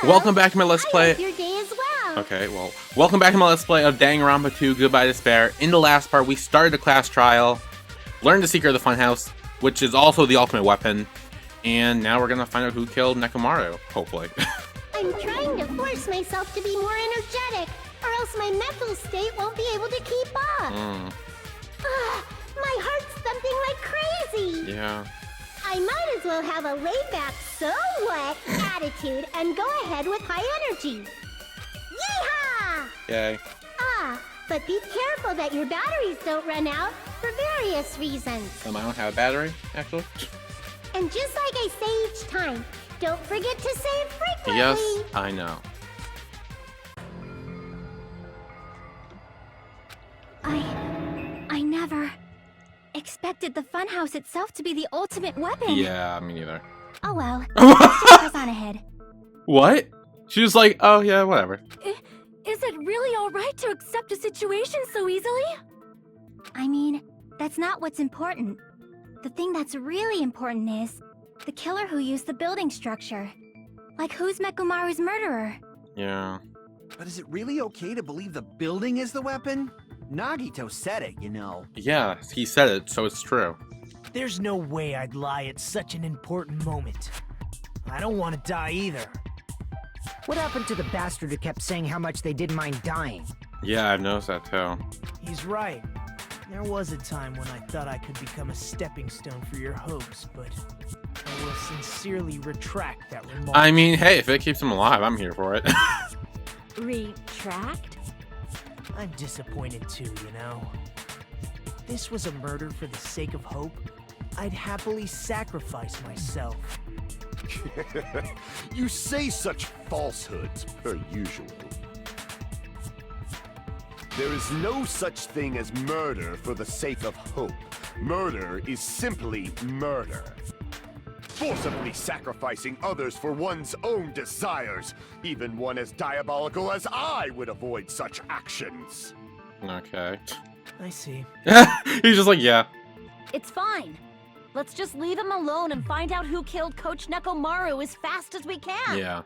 Welcome back to my Let's Play. Your day as well. Okay, well, welcome back to my Let's Play of Danganronpa 2 Goodbye Despair. In the last part, we started the class trial, learned the secret of the funhouse, which is also the ultimate weapon, and now we're gonna find out who killed Nekomaru, hopefully. I'm trying to force myself to be more energetic, or else my mental state won't be able to keep up. My heart's thumping like crazy. Yeah. I might as well have a laid-back, so what attitude and go ahead with high energy. Yeehaw! Yay. But be careful that your batteries don't run out for various reasons. I don't have a battery, actually. And just like I say each time, don't forget to save frequently. Yes, I know. I never expected the funhouse itself to be the ultimate weapon. Yeah, me neither. Oh well. Let's just press on ahead. What? She was like, oh yeah, whatever. Is it really alright to accept a situation so easily? I mean, that's not what's important. The thing that's really important is the killer who used the building structure. Like, who's Nekomaru's murderer? Yeah. But is it really okay to believe the building is the weapon? Nagito said it, you know. Yeah, he said it, so it's true. There's no way I'd lie at such an important moment. I don't want to die either. What happened to the bastard who kept saying how much they didn't mind dying? Yeah, I've noticed that too. He's right. There was a time when I thought I could become a stepping stone for your hopes, but I will sincerely retract that remark. I mean, hey, if it keeps him alive, I'm here for it. Retract? I'm disappointed too, you know. If this was a murder for the sake of hope, I'd happily sacrifice myself. You say such falsehoods, per usual. There is no such thing as murder for the sake of hope. Murder is simply murder. Forcibly sacrificing others for one's own desires. Even one as diabolical as I would avoid such actions. Okay. I see. He's just like, yeah. It's fine. Let's just leave him alone and find out who killed Coach Nekomaru as fast as we can. Yeah.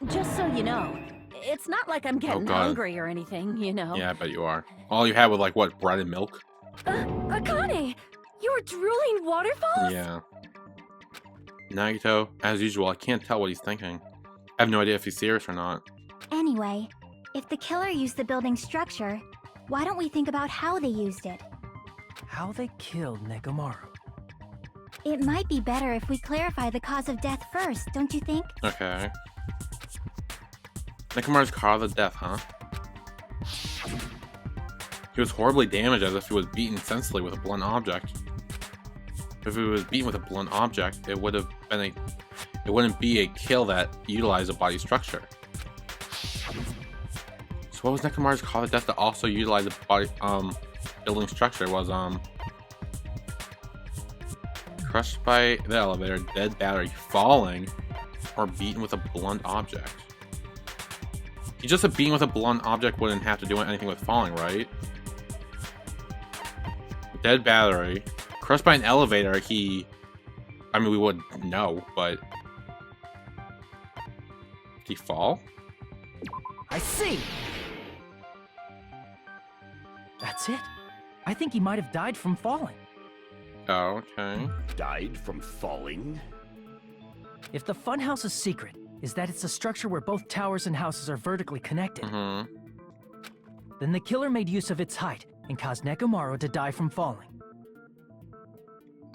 Just so you know, it's not like I'm getting God. hungry or anything, you know. Yeah, I bet you are. All you had was like, what, bread and milk? Akane! You were drooling waterfalls? Yeah. Nagito, as usual, I can't tell what he's thinking. I have no idea if he's serious or not. Anyway, if the killer used the building structure, why don't we think about how they used it? How they killed Nekomaru. It might be better if we clarify the cause of death first, don't you think? Okay. Nekomaru's cause of death, huh? He was horribly damaged as if he was beaten senselessly with a blunt object. If he was beaten with a blunt object, it would have been it wouldn't be a kill that utilized a body structure. So what was Nekomaru's cause of death that also utilized the body building structure? It was crushed by the elevator, dead battery, falling, or beaten with a blunt object. Just a beating with a blunt object wouldn't have to do anything with falling, right? Dead battery, crushed by an elevator, I mean, we would know, but... Did he fall? I see! That's it. I think he might have died from falling. Oh, okay. Died from falling? If the funhouse's secret is that it's a structure where both towers and houses are vertically connected, then the killer made use of its height and caused Nekomaru to die from falling.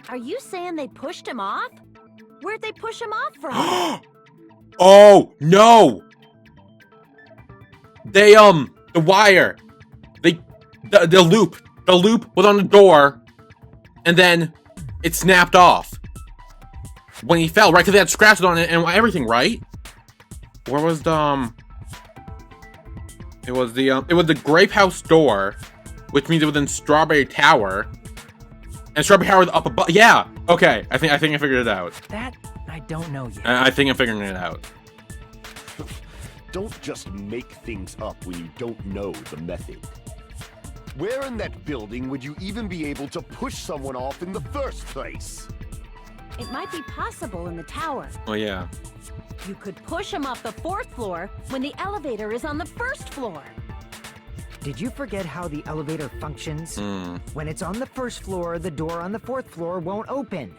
Are you saying they pushed him off? Where'd they push him off from? Oh, no! They, the wire. The loop was on the door, and then it snapped off. When he fell, right? Because they had scratches on it and everything, right? Where was the, It was the Grape House door, which means it was in Strawberry Tower. And Strawberry Tower was up above. Yeah, okay. I think I figured it out. That, I don't know yet. I think I'm figuring it out. Don't just make things up when you don't know the method. Where in that building would you even be able to push someone off in the first place? It might be possible in the tower. Oh, yeah. You could push him off the 4th floor when the elevator is on the 1st floor. Did you forget how the elevator functions? When it's on the 1st floor, the door on the 4th floor won't open.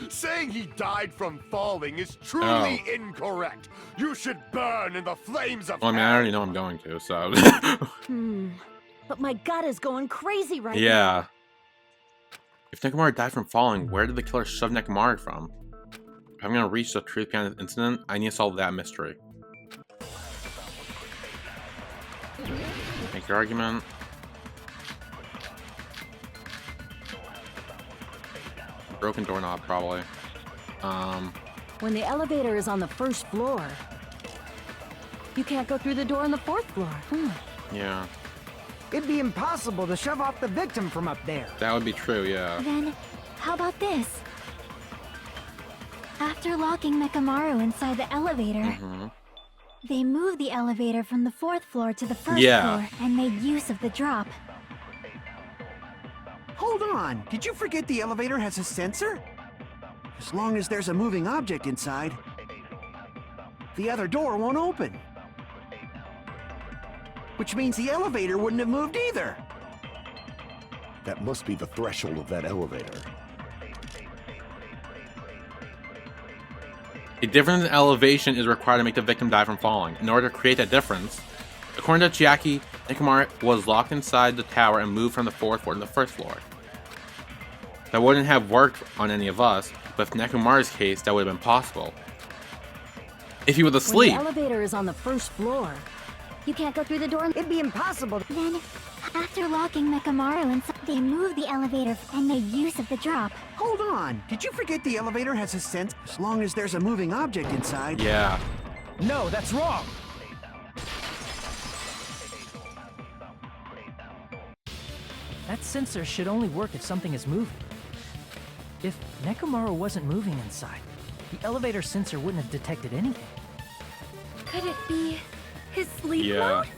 Saying he died from falling is truly incorrect. You should burn in the flames of Well, I mean, I hell. already know I'm going to, so. But my gut is going crazy right now. Yeah. If Nekomaru died from falling, where did the killer shove Nekomaru from? If I'm gonna reach the truth behind the incident, I need to solve that mystery. Make your argument. Broken doorknob, probably. When the elevator is on the 1st floor, you can't go through the door on the 4th floor. Yeah. It'd be impossible to shove off the victim from up there. That would be true, yeah. Then, how about this? After locking Nekomaru inside the elevator, they moved the elevator from the 4th floor to the 1st floor and made use of the drop. Hold on. Did you forget the elevator has a sensor? As long as there's a moving object inside, the other door won't open. Which means the elevator wouldn't have moved either. That must be the threshold of that elevator. A difference in elevation is required to make the victim die from falling. In order to create that difference, according to Chiaki, Nekomaru was locked inside the tower and moved from the 4th floor to the 1st floor. That wouldn't have worked on any of us, but in Nekomaru's case, that would have been possible. If he was asleep. When the elevator is on the 1st floor, you can't go through the door. It'd be impossible. Then, after locking Nekomaru inside, they moved the elevator and made use of the drop. Hold on. Did you forget the elevator has a sensor? As long as there's a moving object inside. Yeah. No, that's wrong. That sensor should only work if something is moving. If Nekomaru wasn't moving inside, the elevator sensor wouldn't have detected anything. Could it be his sleep Yeah. mode?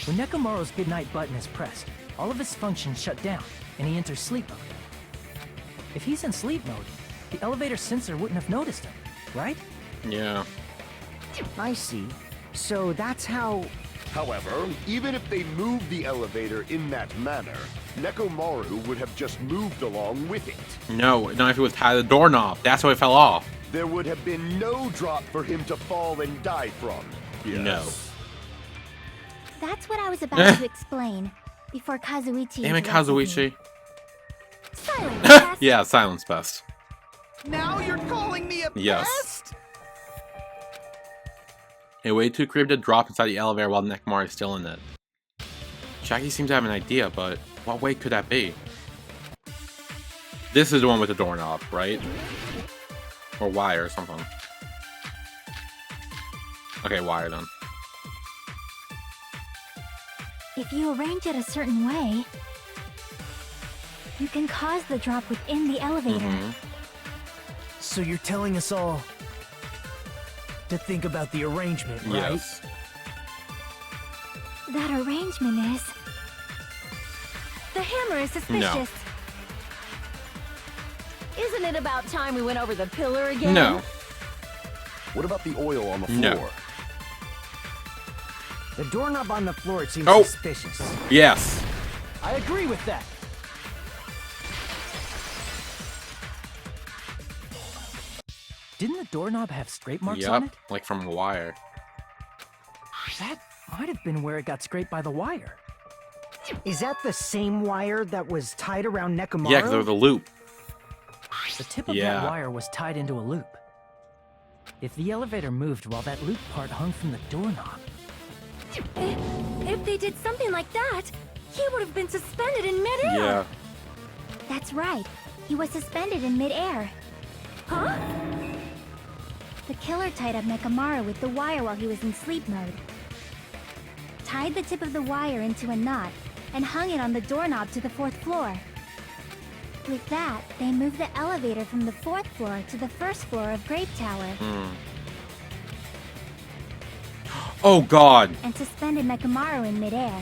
When Nekomaru's goodnight button is pressed, all of his functions shut down, and he enters sleep mode. If he's in sleep mode, the elevator sensor wouldn't have noticed him, right? Yeah. I see. So that's how... However, even if they moved the elevator in that manner, Nekomaru would have just moved along with it. No, not if it was tied to the doorknob. That's how it fell off. There would have been no drop for him to fall and die from. Yes. No. That's what I was about to explain before Kazuichi. Damn it, interrupted me. Kazuichi. Silence, yes. Yeah, silence best. Now you're calling me a Yes. pest? A way too creepy to drop inside the elevator while Nekomaru is still in it. Chiaki seems to have an idea, but what way could that be? This is the one with the doorknob, right? Or wire or something. Okay, wire then. If you arrange it a certain way, you can cause the drop within the elevator. So you're telling us all to think about the arrangement, right? Yes. That arrangement is... The hammer is suspicious. Isn't it about time we went over the pillar again? No. What about the oil on the floor? No. The doorknob on the floor seems Oh. suspicious. Yes. I agree with that. Didn't the doorknob have scrape marks on Yep. it? Like from a wire. That might have been where it got scraped by the wire. Is that the same wire that was tied around Nekomaru? Yeah, because there was a loop. The tip of Yeah. that wire was tied into a loop. If the elevator moved while that loop part hung from the doorknob, If they did something like that, he would have been suspended in midair. Yeah. That's right. He was suspended in midair. Huh? The killer tied up Nekomaru with the wire while he was in sleep mode. Tied the tip of the wire into a knot and hung it on the doorknob to the 4th floor. With that, they moved the elevator from the 4th floor to the 1st floor of Grape Tower Oh god. and suspended Nekomaru in midair.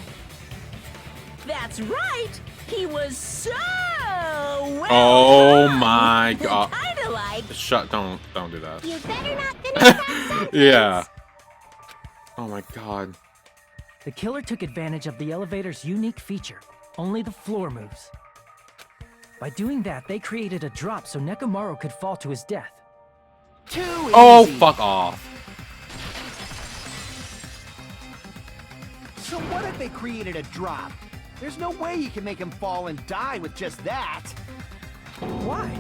That's right! He was so well Oh done. my god. I Shut. Don't do that. You better not finish that sentence. Yeah. Oh my god. The killer took advantage of the elevator's unique feature. Only the floor moves. By doing that, they created a drop so Nekomaru could fall to his death. Too Oh, easy. fuck off. So what if they created a drop? There's no way you can make him fall and die with just that. Why?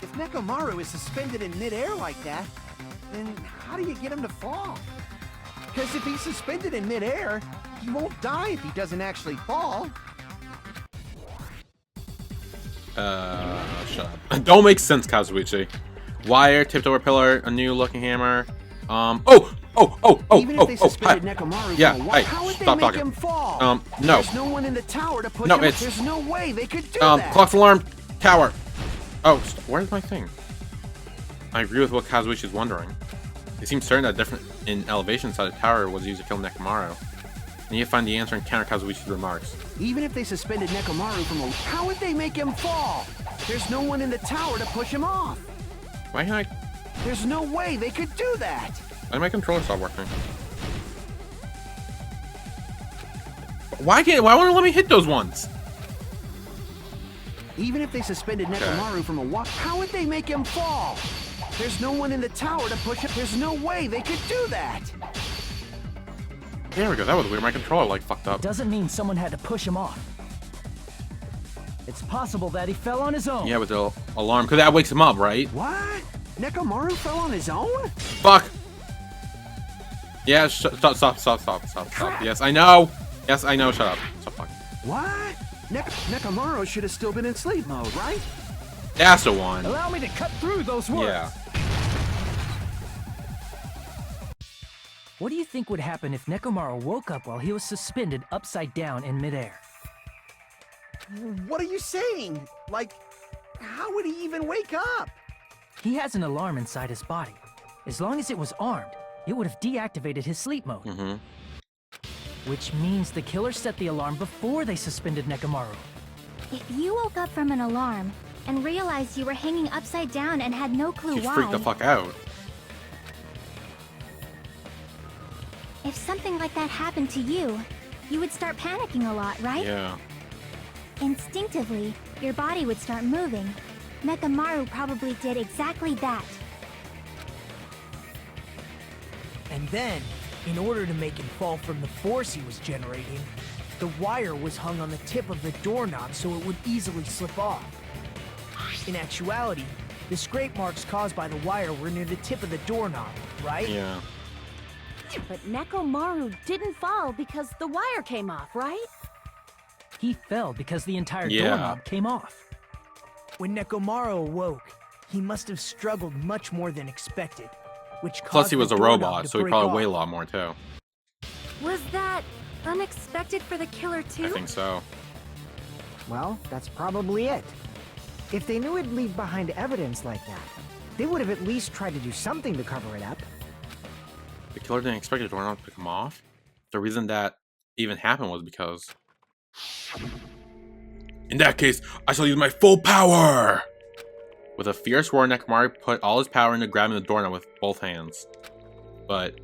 If Nekomaru is suspended in midair like that, then how do you get him to fall? Because if he's suspended in midair, he won't die if he doesn't actually fall. Shut up. Don't make sense, Kazuichi. Wire, tipped over pillar, a new looking hammer. Even if they suspended Nekomaru yeah, from a hey, how would they stop make talking. him fall? No. There's no one in the tower to push No, him. it's- There's no way they could do that. Clock's alarm, tower. Oh, where's my thing? I agree with what Kazuichi is wondering. It seems certain that different in elevation side of the tower was used to kill Nekomaru. I need to find the answer and counter Kazuichi's remarks. Even if they suspended Nekomaru from a how would they make him fall? There's no one in the tower to push him off. Why can't There's no way they could do that. why did my controller stop working? Why won't it let me hit those ones? Even if they suspended Nekomaru from a walk, how would they make him fall? There's no one in the tower to push him. There's no way they could do that. There we go, that was weird. My controller like fucked up. Doesn't mean someone had to push him off. It's possible that he fell on his own. Yeah, with the alarm, because that wakes him up, right? What? Nekomaru fell on his own? Fuck! Yeah, stop. Yes, I know! Yes, I know, shut up. Stop fucking. What? Nekomaru should have still been in sleep mode, right? That's the one. Allow me to cut through those words. Yeah. What do you think would happen if Nekomaru woke up while he was suspended upside down in midair? What are you saying? Like, how would he even wake up? He has an alarm inside his body. As long as it was armed, it would have deactivated his sleep mode. Mm-hmm. Which means the killer set the alarm before they suspended Nekomaru. If you woke up from an alarm and realized you were hanging upside down and had no clue She'd why, freak the fuck out. if something like that happened to you, you would start panicking a lot, right? Yeah. Instinctively, your body would start moving. Nekomaru probably did exactly that. And then, in order to make him fall from the force he was generating, the wire was hung on the tip of the doorknob so it would easily slip off. In actuality, the scrape marks caused by the wire were near the tip of the doorknob, right? Yeah. But Nekomaru didn't fall because the wire came off, right? He fell because the entire Yeah. doorknob came off. When Nekomaru awoke, he must have struggled much more than expected, which caused Plus he was the a doorknob robot, to so he break probably off. weighed a lot more too. Was that unexpected for the killer too? I think so. Well, that's probably it. If they knew it'd leave behind evidence like that, they would have at least tried to do something to cover it up. The killer didn't expect the doorknob to come off. The reason that even happened was because... In that case, I shall use my full power! With a fierce roar, Nekomaru put all his power into grabbing the doorknob with both hands. But...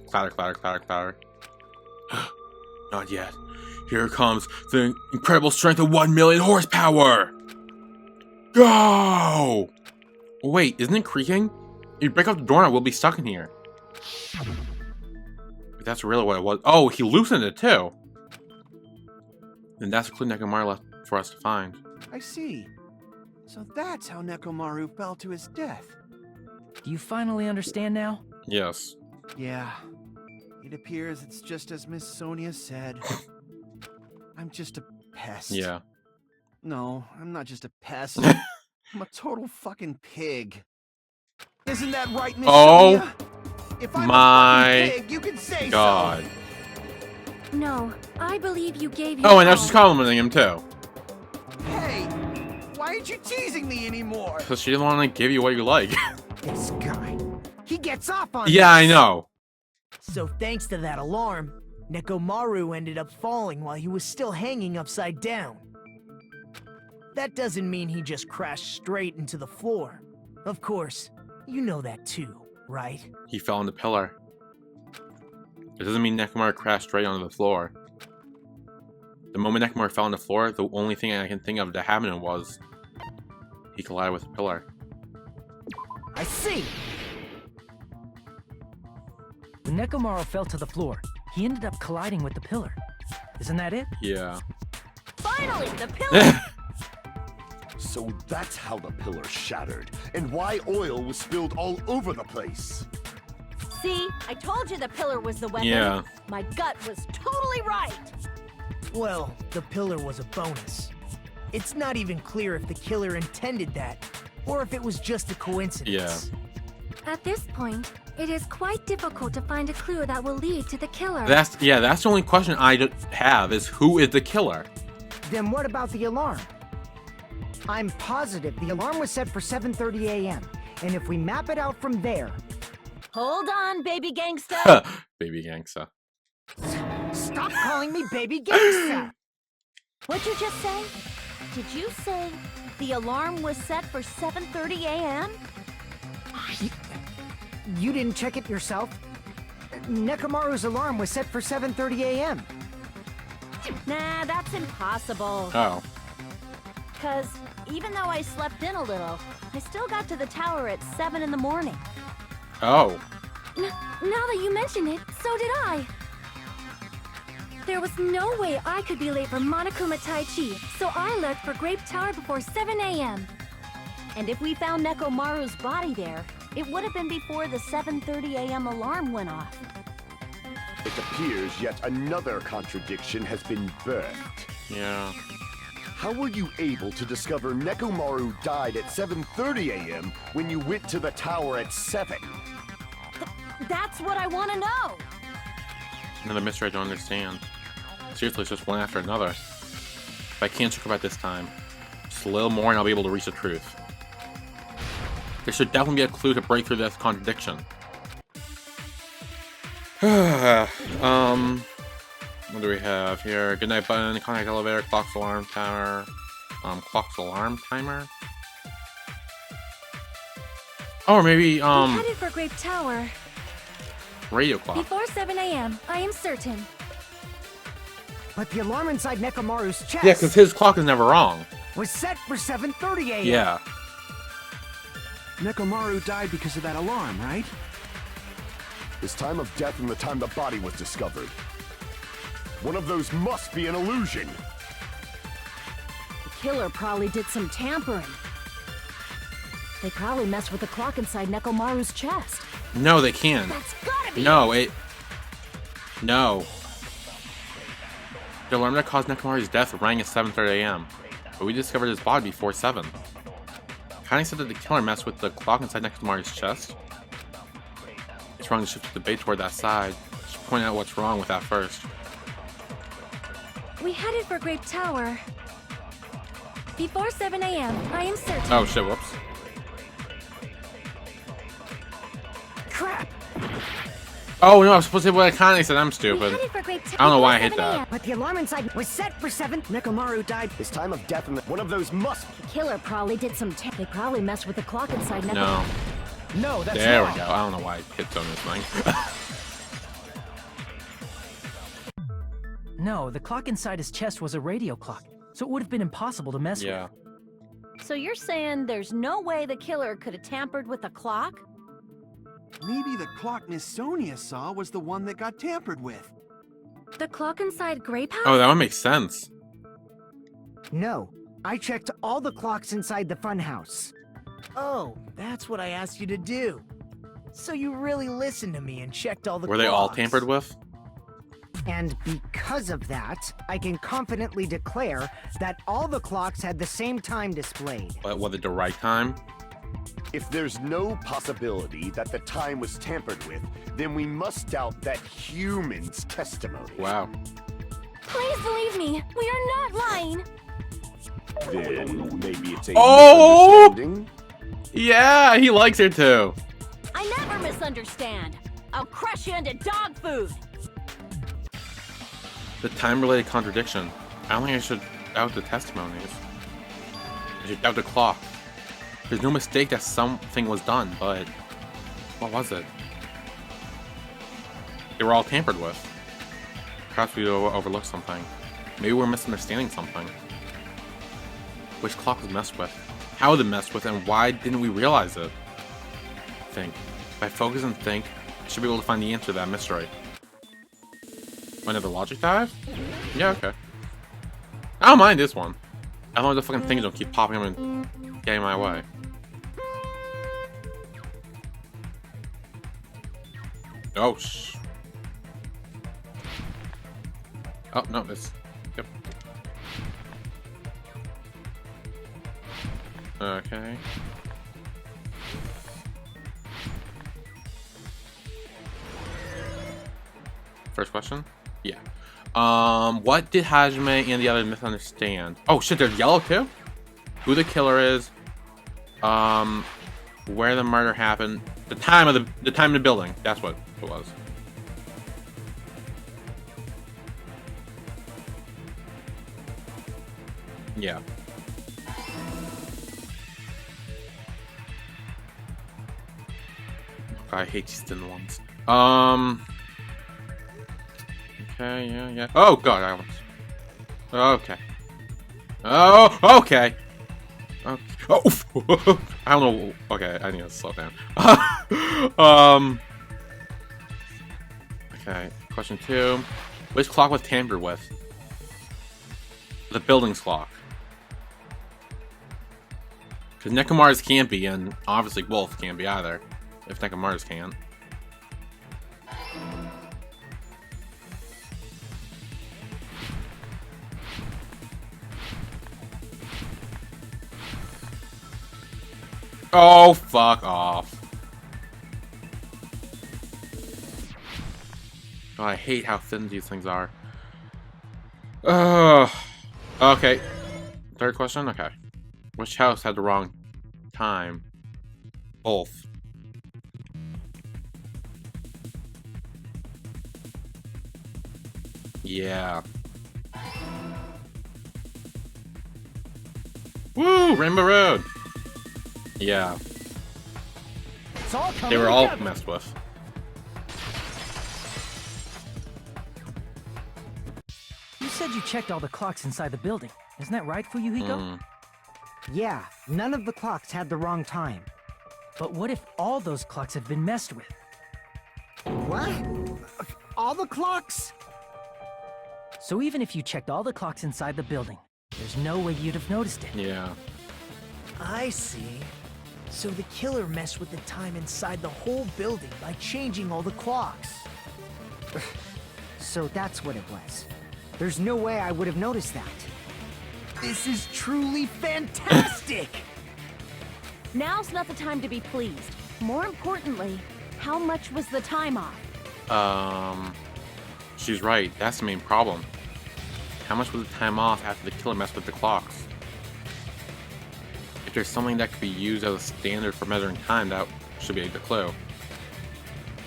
Clatter, clatter, clatter, clatter. Not yet. Here comes the incredible strength of 1 million horsepower! Go! Wait, isn't it creaking? If you break up the doorknob, we'll be stuck in here. If that's really what it was. Oh, he loosened it too. Then that's the clue Nekomaru left for us to find. I see. So that's how Nekomaru fell to his death. Do you finally understand now? Yes. Yeah. It appears it's just as Miss Sonia said. I'm just a pest. Yeah. No, I'm not just a pest. I'm a total fucking pig. Isn't that right, Miss Oh Sonia? If I'm my a fucking pig, you can say God. so. No, I believe you gave Oh, and now she's complimenting him too. Hey, why aren't you teasing me anymore? Because she didn't want to give you what you like. This guy, he gets off on Yeah, I this. know. So thanks to that alarm, Nekomaru ended up falling while he was still hanging upside down. That doesn't mean he just crashed straight into the floor. Of course, you know that too, right? He fell on the pillar. It doesn't mean Nekomaru crashed straight onto the floor. The moment Nekomaru fell on the floor, the only thing I can think of that happened was he collided with a pillar. I see! When Nekomaru fell to the floor, he ended up colliding with the pillar. Isn't that it? Yeah. Finally, the pillar! So that's how the pillar shattered, and why oil was spilled all over the place. See, I told you the pillar was the weapon. Yeah. My gut was totally right. Well, the pillar was a bonus. It's not even clear if the killer intended that, or if it was just a coincidence. Yeah. At this point, it is quite difficult to find a clue that will lead to the killer. That's the only question I have is who is the killer? Then what about the alarm? I'm positive the alarm was set for 7:30 a.m. And if we map it out from there... Hold on, baby gangsta. Baby gangsta. Stop calling me baby gangsta! What'd you just say? Did you say the alarm was set for 7:30 a.m.? You didn't check it yourself? Nekomaru's alarm was set for 7:30 a.m. Nah, that's impossible. Oh. Because even though I slept in a little, I still got to the tower at 7 in the morning. Oh. Now that you mention it, so did I. There was no way I could be late for Monokuma Tai Chi, so I left for Grape Tower before 7 a.m. And if we found Nekomaru's body there, it would have been before the 7:30 a.m. alarm went off. It appears yet another contradiction has been birthed. Yeah. How were you able to discover Nekomaru died at 7:30 a.m. when you went to the tower at 7? That's what I want to know. Another mystery I don't understand. Seriously, it's just one after another. If I can't talk about this time, just a little more and I'll be able to reach the truth. There should definitely be a clue to break through this contradiction. What do we have here? Goodnight button, contact elevator, clock's alarm timer. Clock's alarm timer? Oh, or maybe, We headed for Grape Tower radio clock. before 7 a.m., I am certain. But the alarm inside Nekomaru's chest Yeah, because his clock is never wrong. was set for 7:30 a.m. Yeah. Nekomaru died because of that alarm, right? His time of death and the time the body was discovered. One of those must be an illusion. The killer probably did some tampering. They probably messed with the clock inside Nekomaru's chest. No, they can't. That's gotta be No. The alarm that caused Nekomaru's death rang at 7:30 a.m., but we discovered his body before 7. Connie said that the killer messed with the clock inside Nekomaru's chest. It's wrong to shift the debate toward that side. Just point out what's wrong with that first. We headed for Grape Tower before 7 a.m., I am certain. Oh shit, whoops. Crap! Oh no, I was supposed to say what Connie said, I'm We stupid. headed for Grape Tower I don't know why I before hit 7 that. a.m. But the alarm inside was set for 7. Nekomaru died. His time of death and one of those must. The killer probably did some They probably messed with the clock inside Nekomaru. No. No, that's There wrong. we go. I don't know why I hit on this thing. No, the clock inside his chest was a radio clock, so it would have been impossible to mess Yeah. with. So you're saying there's no way the killer could have tampered with the clock? Maybe the clock Miss Sonia saw was the one that got tampered with. The clock inside Grape House? Oh, that would make sense. No, I checked all the clocks inside the funhouse. Oh, that's what I asked you to do. So you really listened to me and checked all the Were they all clocks. tampered with? And because of that, I can confidently declare that all the clocks had the same time displayed. But was it the right time? If there's no possibility that the time was tampered with, then we must doubt that human's testimony. Wow. Please believe me, we are not lying. Then maybe it's a Oh! misunderstanding. Yeah, he likes her too. I never misunderstand. I'll crush you into dog food. The time-related contradiction. I don't think I should doubt the testimonies. I should doubt the clock. There's no mistake that something was done, but what was it? They were all tampered with. Perhaps we overlooked something. Maybe we're misunderstanding something. Which clock was messed with? How was it messed with, and why didn't we realize it? Think. If I focus and think, I should be able to find the answer to that mystery. Another logic dive? Yeah, okay. I don't mind this one. As long as the fucking things don't keep popping up and getting my way. Oh, oh, no, this. Yep. Okay. First question? Yeah. What did Hajime and the others misunderstand? Oh shit, there's yellow too? Who the killer is, where the murder happened, the time of the building. That's what it was. Yeah. I hate these thin ones. Okay, yeah. Oh god, I almost. Okay. Oh, okay. Okay. Oh, I don't know. Okay, I need to slow down. Okay, question 2. Which clock was tampered with? The building's clock. Because Nekomaru's can't be, and obviously Wolf can't be either. If Nekomaru's can. Oh, fuck off. Oh, I hate how thin these things are. Okay. Third question? Okay. Which house had the wrong time? Both. Yeah. Woo! Rainbow Road! Yeah. They were all messed with. You said you checked all the clocks inside the building. Isn't that right, Fuyuhiko? Yeah, none of the clocks had the wrong time. But what if all those clocks have been messed with? What? All the clocks? So even if you checked all the clocks inside the building, there's no way you'd have noticed it. Yeah. I see. So the killer messed with the time inside the whole building by changing all the clocks. So that's what it was. There's no way I would have noticed that. This is truly fantastic! Now's not the time to be pleased. More importantly, how much was the time off? She's right. That's the main problem. How much was the time off after the killer messed with the clocks? If there's something that could be used as a standard for measuring time, that should be the clue.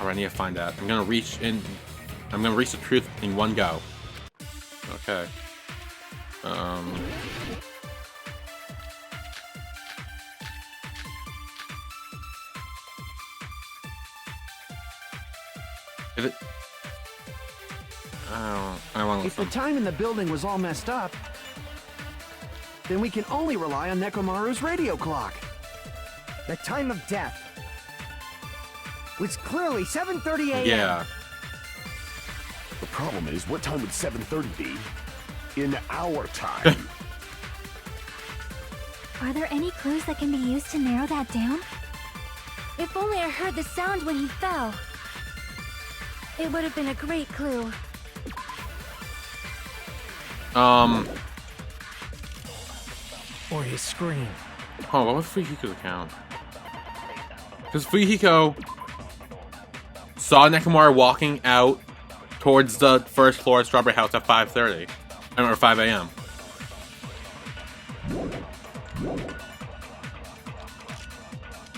Alright, I need to find that. I'm gonna reach the truth in one go. Okay. Is it? I want to If the listen. time in the building was all messed up, then we can only rely on Nekomaru's radio clock. The time of death was clearly 7:30 a.m. Yeah. The problem is, what time would 7:30 be? In our time. Are there any clues that can be used to narrow that down? If only I heard the sound when he fell. It would have been a great clue. Or his scream. Oh, what was Fuyuhiko's account? Because Fuyuhiko saw Nekomaru walking out towards the first floor of Strawberry House at 5:30. Or 5 a.m.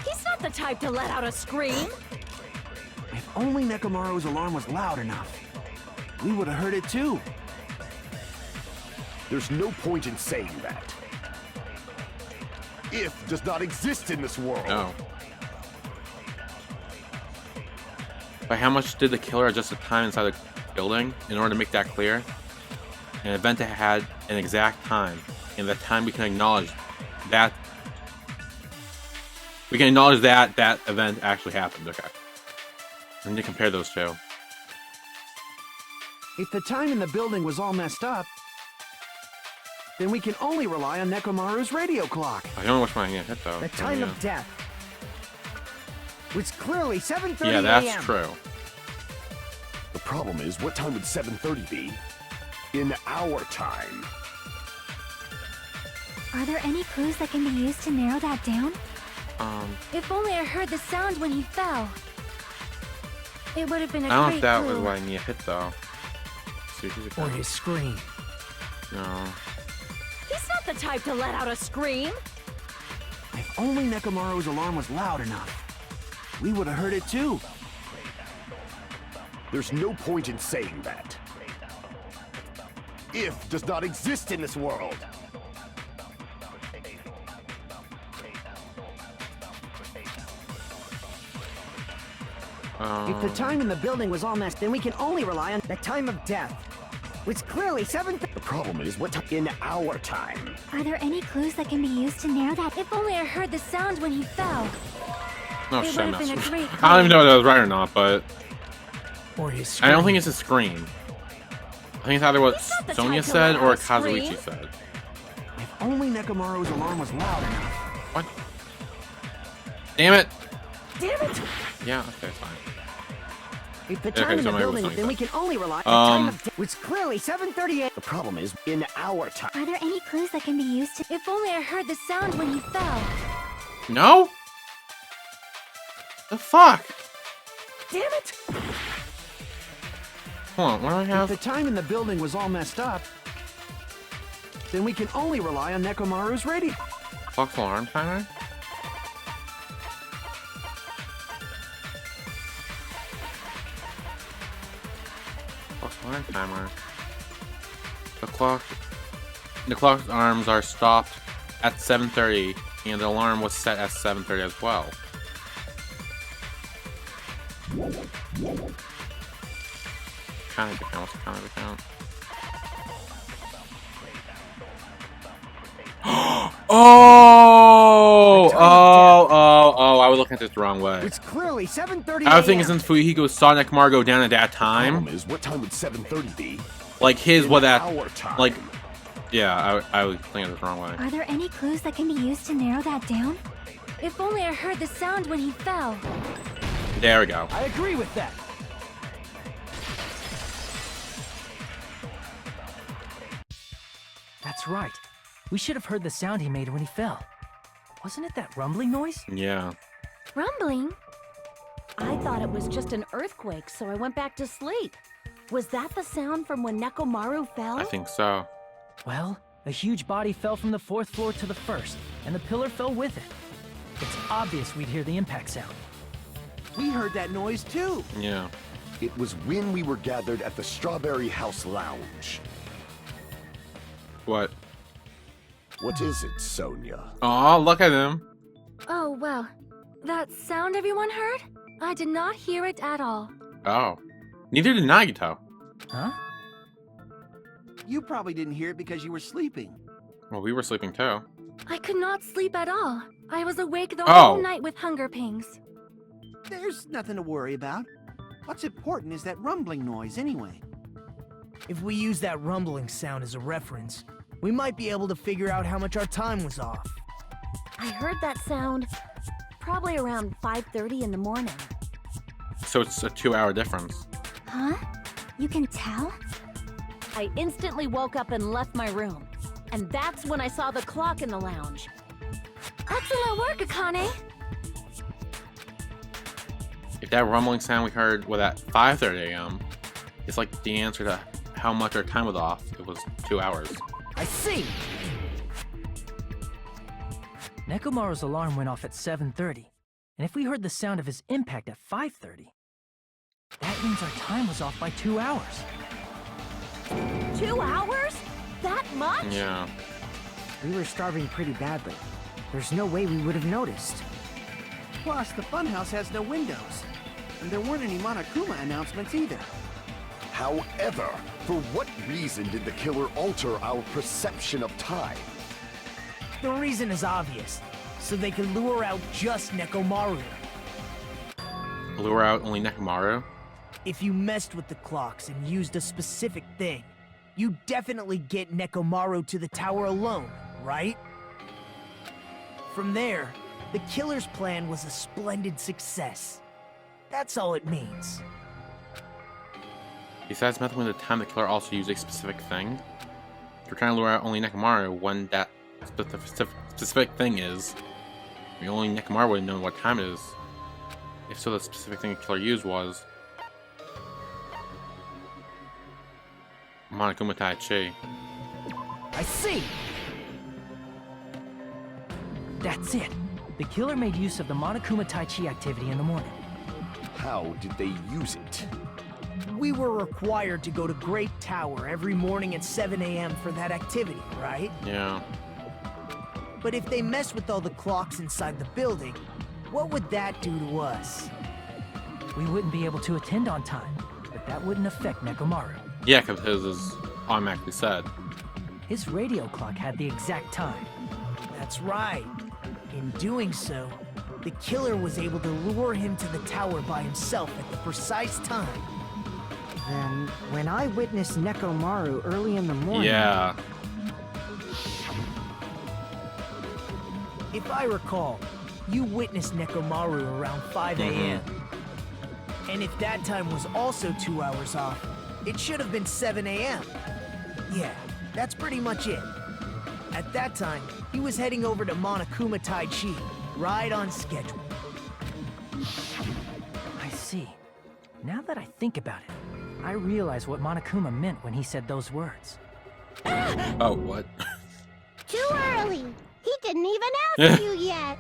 He's not the type to let out a scream. If only Nekomaru's alarm was loud enough, we would have heard it too. There's no point in saying that. If does not exist in this world. No. By how much did the killer adjust the time inside the building in order to make that clear? An event that had an exact time, and that time we can acknowledge that. We can acknowledge that that event actually happened. Okay. I need to compare those two. If the time in the building was all messed up, then we can only rely on Nekomaru's radio clock. I don't know which one I'm gonna hit though. The time of death was clearly 7:30 a.m. Yeah, that's true. The problem is, what time would 7:30 be? In our time. Are there any clues that can be used to narrow that down? If only I heard the sound when he fell. It would have been a I don't know great if that clue. was what I need to hit though. See, Or his scream. No. He's not the type to let out a scream. If only Nekomaru's alarm was loud enough, we would have heard it too. There's no point in saying that. If does not exist in this world. If the time in the building was all messed, then we can only rely on the time of death, which clearly 7:30. The problem is, what time in our time? Are there any clues that can be used to narrow that? If only I heard the sound when he fell. No It shit, would have been a mess. great I don't even clue. know if that was right or not, but Or his scream. I don't think it's a scream. I think it's either what He's not the Sonya type to said let or out a Kazuichi scream. said. If only Nekomaru's alarm was loud enough. What? Damn it! Damn it! Yeah, okay, fine. If the Okay, time in so the maybe building, it's then we something can only rely on the time Um, of death, which clearly 7:30 a.m. The problem is, in our time. Are there any clues that can be used to? If only I heard the sound when he fell. No? The fuck? Damn it! Hold on, what do I If have? the time in the building was all messed up, then we can only rely on Nekomaru's radio. Fox alarm timer? Fox alarm timer. The clock's arms are stopped at 7:30, and the alarm was set at 7:30 as well. Kind of account, kind of account. Oh! I was looking at this the wrong way. It's clearly 7:30 I was thinking a.m. since Fuyuhiko saw Nekomaru go down at that time, Problem is, what time would 7:30 be? like his In what that, our time. like, yeah, I was thinking this the wrong way. Are there any clues that can be used to narrow that down? If only I heard the sound when he fell. There we go. I agree with that. That's right. We should have heard the sound he made when he fell. Wasn't it that rumbling noise? Yeah. Rumbling? I thought it was just an earthquake, so I went back to sleep. Was that the sound from when Nekomaru fell? I think so. Well, a huge body fell from the 4th floor to the 1st, and the pillar fell with it. It's obvious we'd hear the impact sound. We heard that noise too. Yeah. It was when we were gathered at the Strawberry House Lounge. What? What is it, Sonya? Oh, look at him. Oh, well. That sound everyone heard? I did not hear it at all. Oh. Neither did Nagito. Huh? You probably didn't hear it because you were sleeping. Well, we were sleeping too. I could not sleep at all. I was awake the Oh. whole night with hunger pangs. There's nothing to worry about. What's important is that rumbling noise anyway. If we use that rumbling sound as a reference, we might be able to figure out how much our time was off. I heard that sound probably around 5:30 in the morning. So it's a 2-hour difference. Huh? You can tell? I instantly woke up and left my room. And that's when I saw the clock in the lounge. Excellent work, Akane! If that rumbling sound we heard was at 5:30 a.m., it's like the answer to how much our time was off. It was 2 hours. I see! Nekomaru's alarm went off at 7:30, and if we heard the sound of his impact at 5:30, that means our time was off by 2 hours. 2 hours? That much? Yeah. We were starving pretty badly. There's no way we would have noticed. Plus, the funhouse has no windows. And there weren't any Monokuma announcements either. However, for what reason did the killer alter our perception of time? The reason is obvious. So they can lure out just Nekomaru. Lure out only Nekomaru? If you messed with the clocks and used a specific thing, you definitely get Nekomaru to the tower alone, right? From there, the killer's plan was a splendid success. That's all it means. Besides messing with the time, the killer also used a specific thing. If you're trying to lure out only Nekomaru, when that specific thing is, only Nekomaru would have known what time it is. If so, the specific thing the killer used was Monokuma Tai Chi. I see! That's it. The killer made use of the Monokuma Tai Chi activity in the morning. How did they use it? We were required to go to Great Tower every morning at 7 a.m. for that activity, right? Yeah. But if they mess with all the clocks inside the building, what would that do to us? We wouldn't be able to attend on time, but that wouldn't affect Nekomaru. Yeah, because his is automatically set. His radio clock had the exact time. That's right. In doing so, the killer was able to lure him to the tower by himself at the precise time. Then, when I witnessed Nekomaru early in the morning... Yeah. If I recall, you witnessed Nekomaru around 5 a.m. And if that time was also 2 hours off, it should have been 7 a.m. Yeah, that's pretty much it. At that time, he was heading over to Monokuma Tai Chi, right on schedule. I see. Now that I think about it, I realize what Monokuma meant when he said those words. Oh, what? Too early. He didn't even ask you yet.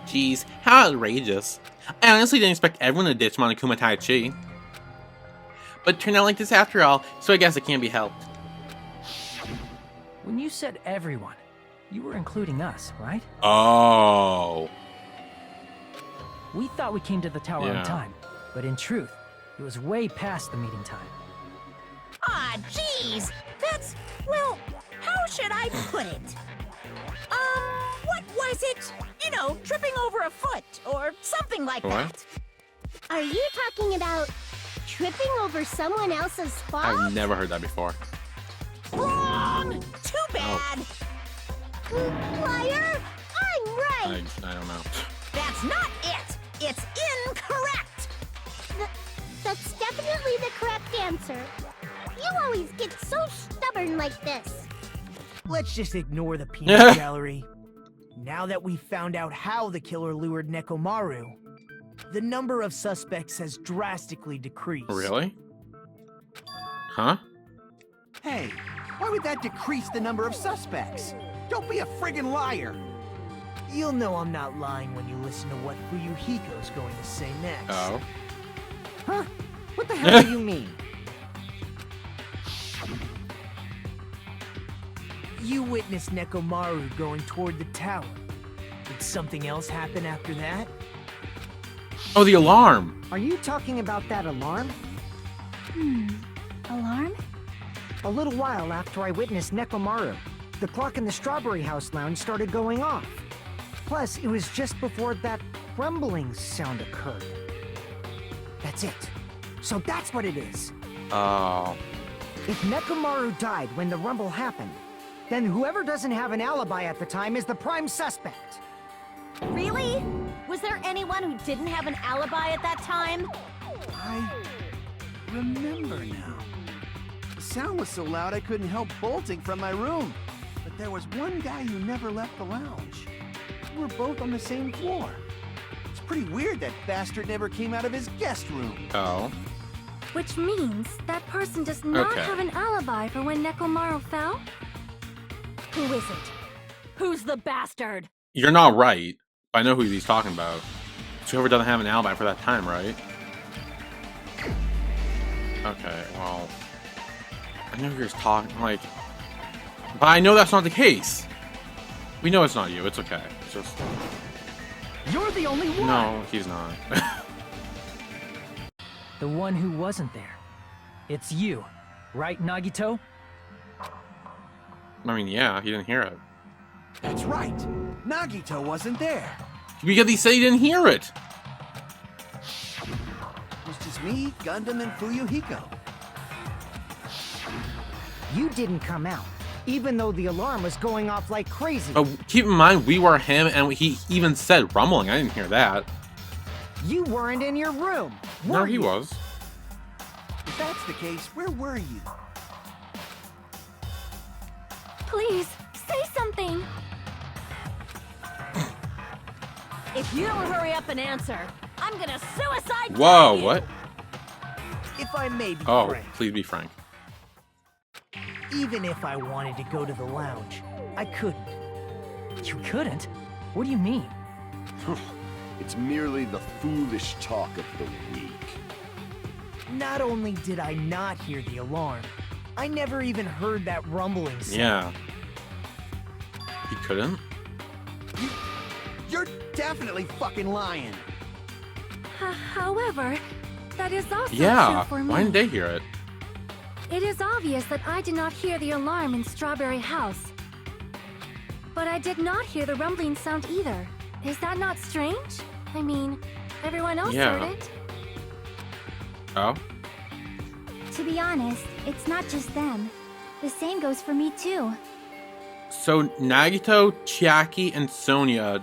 Jeez, how outrageous. I honestly didn't expect everyone to ditch Monokuma Tai Chi. But it turned out like this after all, so I guess it can't be helped. When you said everyone, you were including us, right? Oh. We thought we came to the tower Yeah. on time, but in truth, it was way past the meeting time. Ah, jeez! That's, well, how should I put it? What was it? You know, tripping over a foot, or something like What? that. Are you talking about tripping over someone else's spot? I've never heard that before. Wrong! Too bad! Liar! I'm right! I don't know. That's not it! It's incorrect! That's definitely the correct answer. You always get so stubborn like this. Let's just ignore the peanut gallery. Now that we've found out how the killer lured Nekomaru, the number of suspects has drastically decreased. Really? Huh? Hey, why would that decrease the number of suspects? Don't be a friggin' liar. You'll know I'm not lying when you listen to what Fuyuhiko's going to say next. Oh. Huh? What the hell do you mean? You witnessed Nekomaru going toward the tower. Did something else happen after that? Oh, the alarm! Are you talking about that alarm? Alarm? A little while after I witnessed Nekomaru, the clock in the Strawberry House lounge started going off. Plus, it was just before that rumbling sound occurred. That's it. So that's what it is. Oh. If Nekomaru died when the rumble happened, then whoever doesn't have an alibi at the time is the prime suspect. Really? Was there anyone who didn't have an alibi at that time? I remember now. The sound was so loud I couldn't help bolting from my room. But there was one guy who never left the lounge. We were both on the same floor. It's pretty weird that bastard never came out of his guest room. Oh. Which means that person does not Okay. have an alibi for when Nekomaru fell? Who is it? Who's the bastard? You're not right. But I know who he's talking about. It's whoever doesn't have an alibi for that time, right? Okay, well... I know who you're talking, like... But I know that's not the case. We know it's not you. It's okay. It's just... You're the only one! No, he's not. The one who wasn't there. It's you, right, Nagito? I mean, yeah, he didn't hear it. That's right. Nagito wasn't there. Because he said he didn't hear it. It was just me, Gundam, and Fuyuhiko. You didn't come out, even though the alarm was going off like crazy. But keep in mind, we were him, and he even said rumbling. I didn't hear that. You weren't in your room, No, were he you? was. If that's the case, where were you? Please, say something. If you don't hurry up and answer, I'm gonna suicide Whoa, you. what? If I may be Oh, frank, please be frank. even if I wanted to go to the lounge, I couldn't. You couldn't? What do you mean? It's merely the foolish talk of the weak. Not only did I not hear the alarm, I never even heard that rumbling sound. Yeah. He couldn't? You're definitely fucking lying. However, that is also Yeah. true for me. Why didn't they hear it? It is obvious that I did not hear the alarm in Strawberry House. But I did not hear the rumbling sound either. Is that not strange? I mean, everyone else Yeah. heard it. Oh? To be honest, it's not just them. The same goes for me too. So Nagito, Chiaki, and Sonia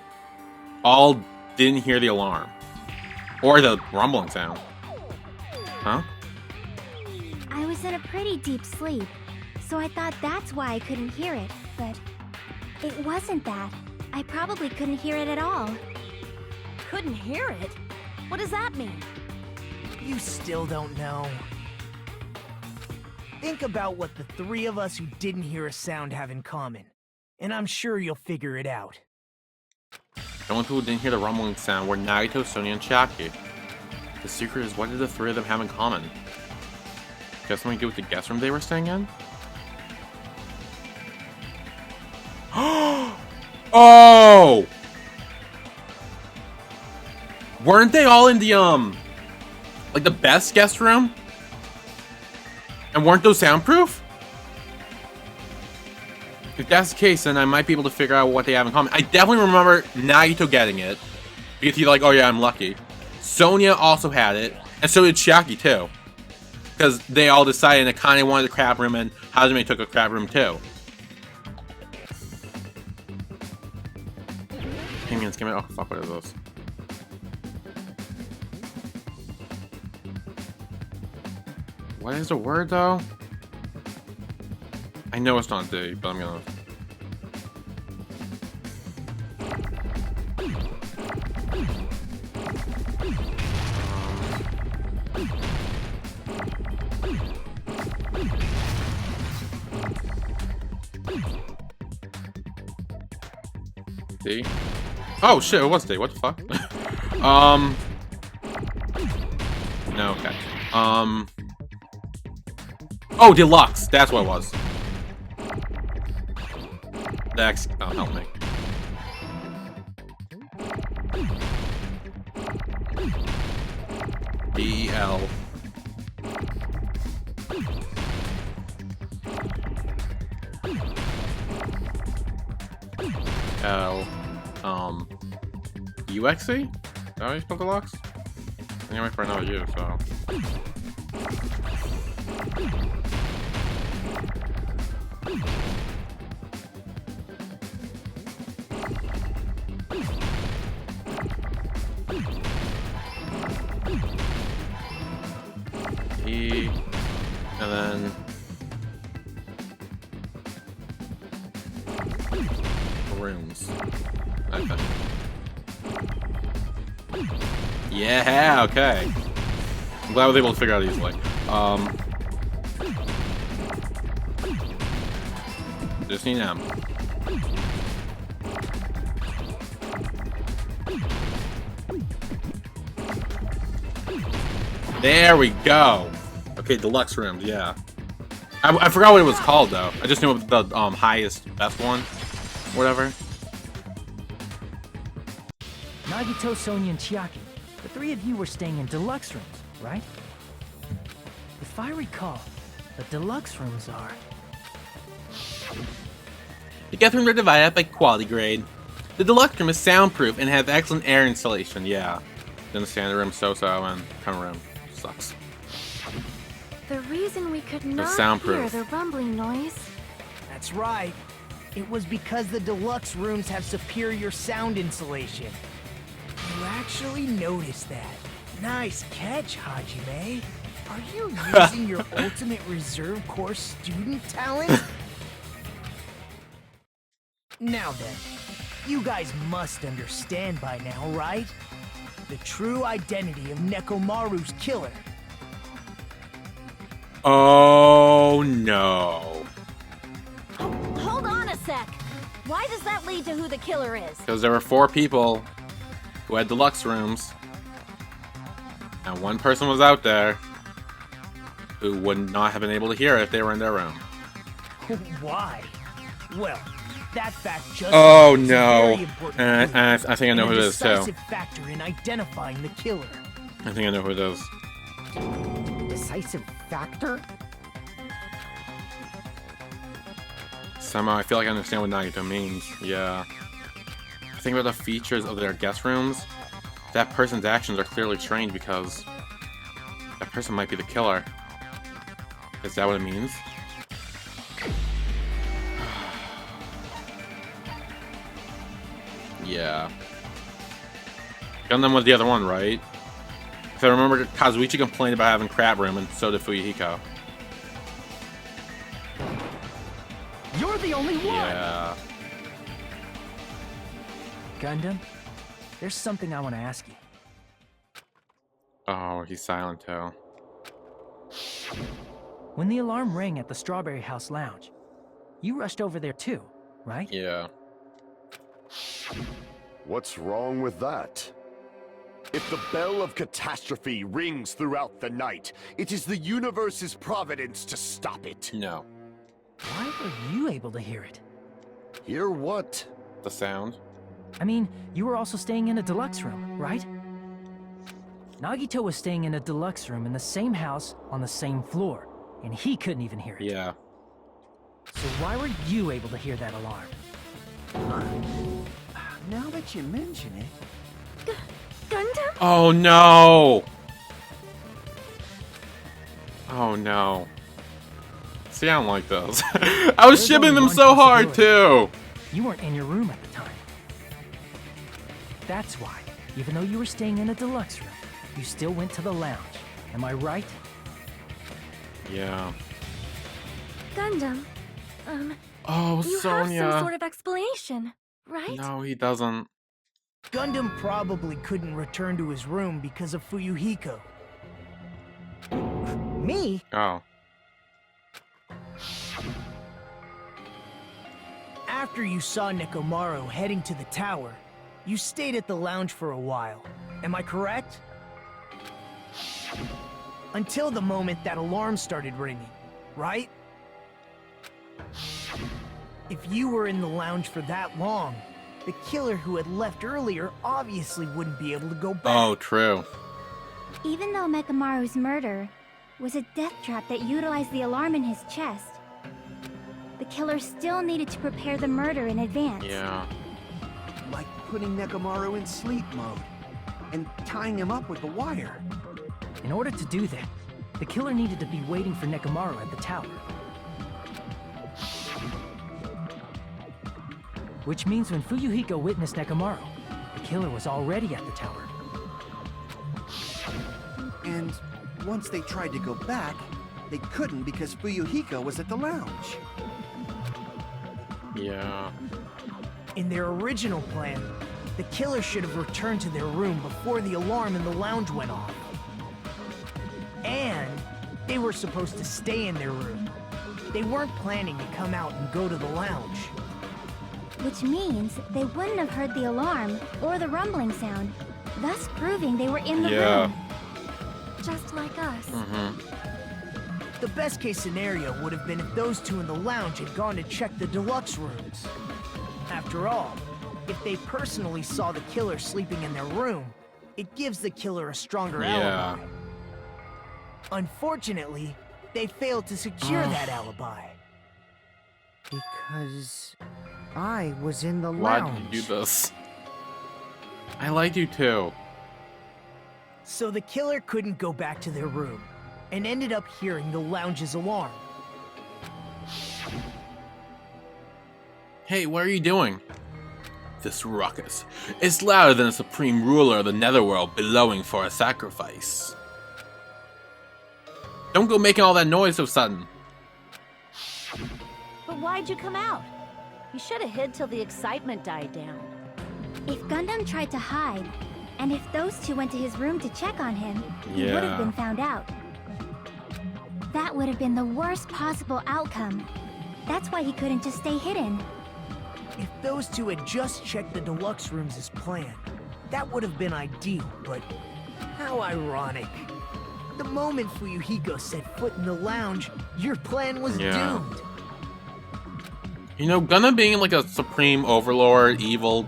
all didn't hear the alarm. Or the rumbling sound. Huh? I was in a pretty deep sleep, so I thought that's why I couldn't hear it, but it wasn't that. I probably couldn't hear it at all. Couldn't hear it? What does that mean? You still don't know. Think about what the three of us who didn't hear a sound have in common, and I'm sure you'll figure it out. The only people who didn't hear the rumbling sound were Nagito, Sonia, and Chiaki. The secret is, what did the three of them have in common? Got something to do with the guest room they were staying in? Oh! Weren't they all in the, like the best guest room? And weren't those soundproof? If that's the case, then I might be able to figure out what they have in common. I definitely remember Nagito getting it. Because he's like, oh yeah, I'm lucky. Sonia also had it. And so did Chiaki too. Because they all decided that Kanye wanted a crab room and Hazume took a crab room too. Payments came out. Oh fuck, what is this? What is the word though? I know it's not D, but I'm gonna... D? Oh shit, it was D, what the fuck? No, okay. Oh, deluxe, that's what it was. Next, oh, help me. D-E-L. L. UXC? Is that how you spell deluxe? Anyway, for another U, so. E, and then rooms, I think. Yeah, okay. I'm glad I was able to figure out easily. Just need M. There we go. Okay, deluxe rooms, yeah. I forgot what it was called though. I just knew it was the highest, best one, whatever. Nagito, Sonia, and Chiaki, the three of you were staying in deluxe rooms, right? If I recall, the deluxe rooms are... The guest rooms are divided up by quality grade. The deluxe room is soundproof and has excellent air installation. Yeah. Then the standard room, so-so, and common room sucks. The reason we could not hear soundproof. the rumbling noise. That's right. It was because the deluxe rooms have superior sound insulation. You actually noticed that. Nice catch, Hajime. Are you using your ultimate reserve corps student talent? Now then, you guys must understand by now, right? The true identity of Nekomaru's killer. Oh no. Hold on a sec. Why does that lead to who the killer is? Because there were 4 people who had deluxe rooms, and one person was out there who would not have been able to hear it if they were in their room. Why? Well, that fact just Oh is a no. very important And clue, I think I know and who a it is too. decisive factor in identifying the killer. I think I know who it is. Decisive factor? Somehow I feel like I understand what Nagito means. Yeah. Think about the features of their guest rooms. That person's actions are clearly strange because that person might be the killer. Is that what it means? Yeah. Gundam was the other one, right? If I remember, Kazuichi complained about having crab room, and so did Fuyuhiko. You're the only one! Yeah. Gundam, there's something I want to ask you. Oh, he's silent too. When the alarm rang at the Strawberry House Lounge, you rushed over there too, right? Yeah. What's wrong with that? If the bell of catastrophe rings throughout the night, it is the universe's providence to stop it. No. Why were you able to hear it? Hear what? The sound? I mean, you were also staying in a deluxe room, right? Nagito was staying in a deluxe room in the same house on the same floor, and he couldn't even hear it. Yeah. So why were you able to hear that alarm? Now that you mention it, Gundam? Oh no! Oh no. See, I don't like those. I was There's only shipping them one so hard too! You weren't in your room at the time. That's why, even though you were staying in a deluxe room, you still went to the lounge. Am I right? Yeah. Gundam. Oh, You Sonia. have some sort of explanation, right? No, he doesn't. Gundam probably couldn't return to his room because of Fuyuhiko. Me? Oh. After you saw Nekomaru heading to the tower, you stayed at the lounge for a while. Am I correct? Until the moment that alarm started ringing, right? If you were in the lounge for that long, the killer who had left earlier obviously wouldn't be able to go back. Oh, true. Even though Nekomaru's murder was a death trap that utilized the alarm in his chest, the killer still needed to prepare the murder in advance. Yeah. like putting Nekomaru in sleep mode and tying him up with the wire. In order to do that, the killer needed to be waiting for Nekomaru at the tower. Which means when Fuyuhiko witnessed Nekomaru, the killer was already at the tower. And once they tried to go back, they couldn't because Fuyuhiko was at the lounge. Yeah. In their original plan, the killer should have returned to their room before the alarm in the lounge went off. And they were supposed to stay in their room. They weren't planning to come out and go to the lounge. Which means they wouldn't have heard the alarm or the rumbling sound, thus proving they were in the Yeah. room. Just like us. Mm-hmm. The best case scenario would have been if those two in the lounge had gone to check the deluxe rooms. After all, if they personally saw the killer sleeping in their room, it gives the killer a stronger alibi. Unfortunately, they failed to secure that alibi. Because I was in the Why lounge. did you do this? I like you too. So the killer couldn't go back to their room, and ended up hearing the lounge's alarm. Hey, what are you doing? This ruckus. It's louder than the supreme ruler of the netherworld bellowing for a sacrifice. Don't go making all that noise so sudden. But why'd you come out? You should have hid till the excitement died down. If Gundam tried to hide, and if those two went to his room to check on him, he would have been found out. That would have been the worst possible outcome. That's why he couldn't just stay hidden. If those two had just checked the deluxe rooms as planned, that would have been ideal, but how ironic. The moment Fuyuhiko set foot in the lounge, your plan was doomed. You know, Gundam being like a supreme overlord, evil,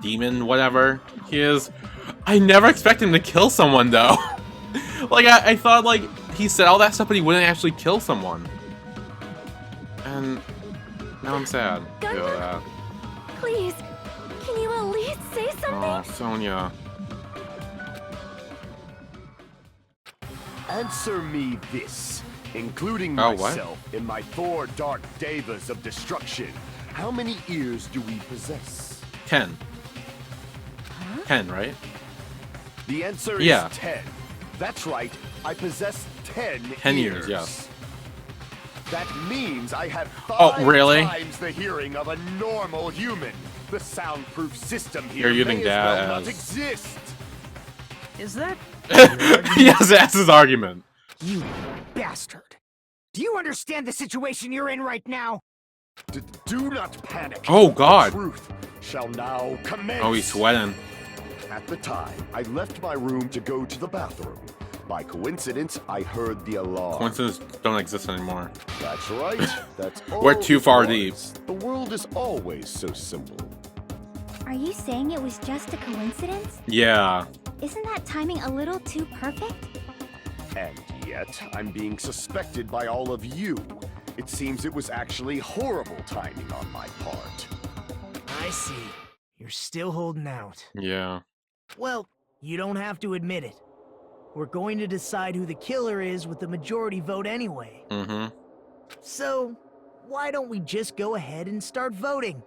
demon, whatever he is, I never expected him to kill someone though. Like, I thought like he said all that stuff, but he wouldn't actually kill someone. And now I'm sad. Gundam? Please, can you at least say something? Oh, Sonia. Answer me this. Including what? myself in my 4 dark devas of destruction. How many ears do we possess? 10. 10, right? The answer Yeah. is 10. That's right. I possess 10 ears, yes. That means I have 5 Oh, really? times the hearing of a normal human. The soundproof system here You're using may that as well as- not exist. Is that... Yes, that's his argument. You bastard. Do you understand the situation you're in right now? Do not panic. Oh, God. The truth shall now commence. Oh, he's sweating. At the time, I left my room to go to the bathroom. By coincidence, I heard the alarm. Coincidences don't exist anymore. That's right. That's all. We're too it far was. deep. The world is always so simple. Are you saying it was just a coincidence? Yeah. Isn't that timing a little too perfect? And yet, I'm being suspected by all of you. It seems it was actually horrible timing on my part. I see. You're still holding out. Yeah. Well, you don't have to admit it. We're going to decide who the killer is with the majority vote anyway. Mm-hmm. So, why don't we just go ahead and start voting?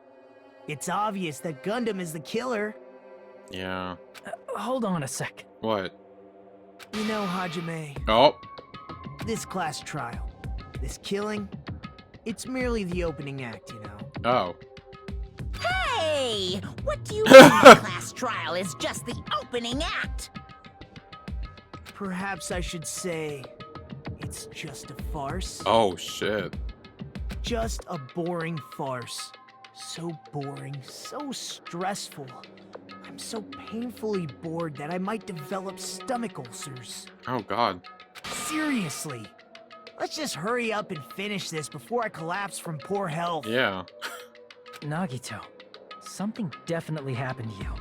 It's obvious that Gundam is the killer. Yeah. Hold on a sec. What? You know, Hajime, Oh. this class trial, this killing, it's merely the opening act, you know. Oh. Hey! What do you mean the class trial is just the opening act? Perhaps I should say, it's just a farce. Oh, shit. Just a boring farce. So boring, so stressful. I'm so painfully bored that I might develop stomach ulcers. Oh, God. Seriously. Let's just hurry up and finish this before I collapse from poor health. Yeah. Nagito, something definitely happened to you,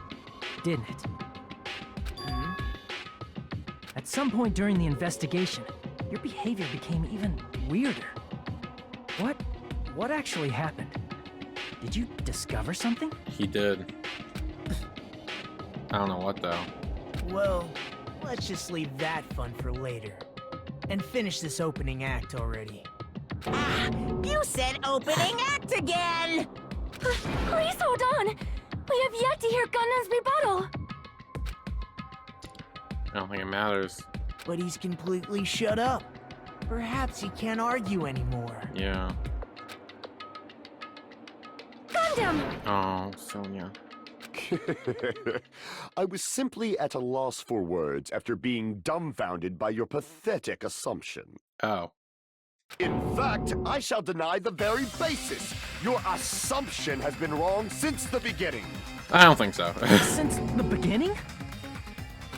didn't it? At some point during the investigation, your behavior became even weirder. What actually happened? Did you discover something? He did. I don't know what, though. Well, let's just leave that fun for later. And finish this opening act already. Ah, you said opening act again! Please hold on! We have yet to hear Gundam's rebuttal! I don't think it matters. But he's completely shut up. Perhaps he can't argue anymore. Yeah. Gundam! Oh, Sonia. I was simply at a loss for words after being dumbfounded by your pathetic assumption. Oh. In fact, I shall deny the very basis. Your assumption has been wrong since the beginning. I don't think so. Since the beginning?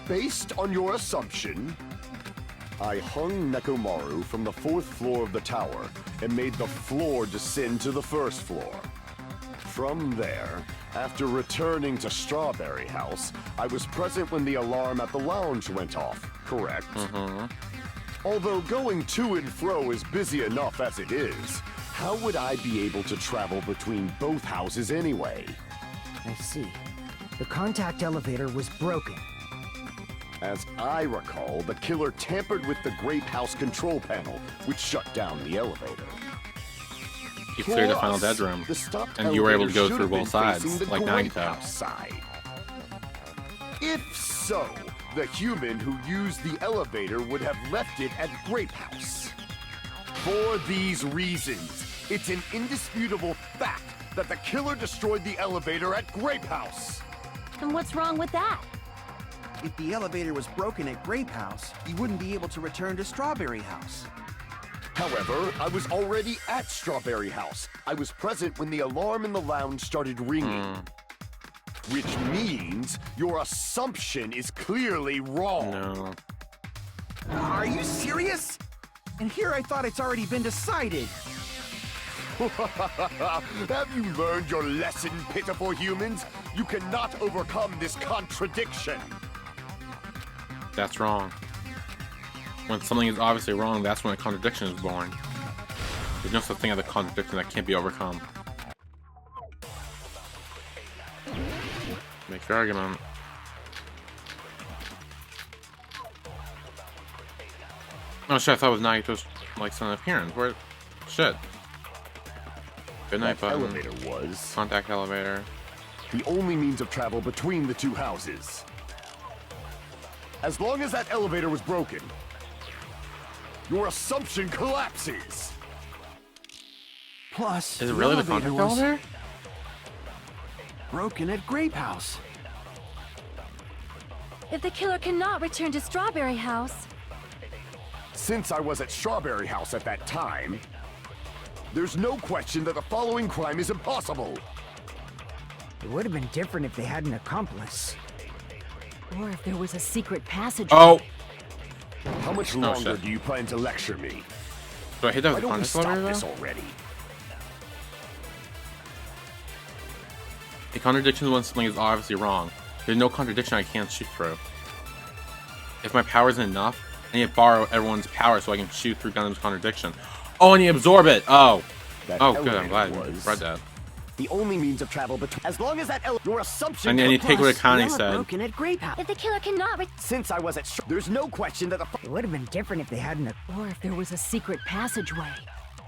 Based on your assumption, I hung Nekomaru from the 4th floor of the tower and made the floor descend to the 1st floor. From there, after returning to Strawberry House, I was present when the alarm at the lounge went off, correct? Although going to and fro is busy enough as it is, how would I be able to travel between both houses anyway? I see. The contact elevator was broken. As I recall, the killer tampered with the Grape House control panel, which shut down the elevator. You cleared the final bedroom, and you were able to go through both sides, like Nagito. Side. If so, the human who used the elevator would have left it at Grape House. For these reasons, it's an indisputable fact that the killer destroyed the elevator at Grape House. And what's wrong with that? If the elevator was broken at Grape House, he wouldn't be able to return to Strawberry House. However, I was already at Strawberry House. I was present when the alarm in the lounge started ringing. Which means your assumption is clearly wrong. No. Are you serious? And here I thought it's already been decided. Have you learned your lesson, pitiful humans? You cannot overcome this contradiction. That's wrong. When something is obviously wrong, that's when a contradiction is born. There's no such thing as a contradiction that can't be overcome. Make your argument. Oh shit, I thought it was Nagito's like son appearance. Where? Shit. Good night, That button. elevator was Contact elevator. the only means of travel between the two houses. As long as that elevator was broken, your assumption collapses. Plus, Is it really the elevator contact was elevator? broken at Grape House. If the killer cannot return to Strawberry House, Since I was at Strawberry House at that time, there's no question that the following crime is impossible. It would have been different if they had an accomplice. Or if there was a secret passage. Oh! How much longer shit. do you plan to lecture me? Do I hit that Why with the don't we contact stop elevator this though? already? A contradiction is when something is obviously wrong. There's no contradiction I can't shoot through. If my power isn't enough, I need to borrow everyone's power so I can shoot through Gundam's contradiction. Oh, I need to absorb it! Oh! That Oh, good, I'm elevator glad you was read that. the only means of travel between. As long as that your assumption. I need to take what Plus, Akane the said. broken at Grape House. if the killer cannot Since I was at there's no question that the. It would have been different if they had an. Or if there was a secret passageway.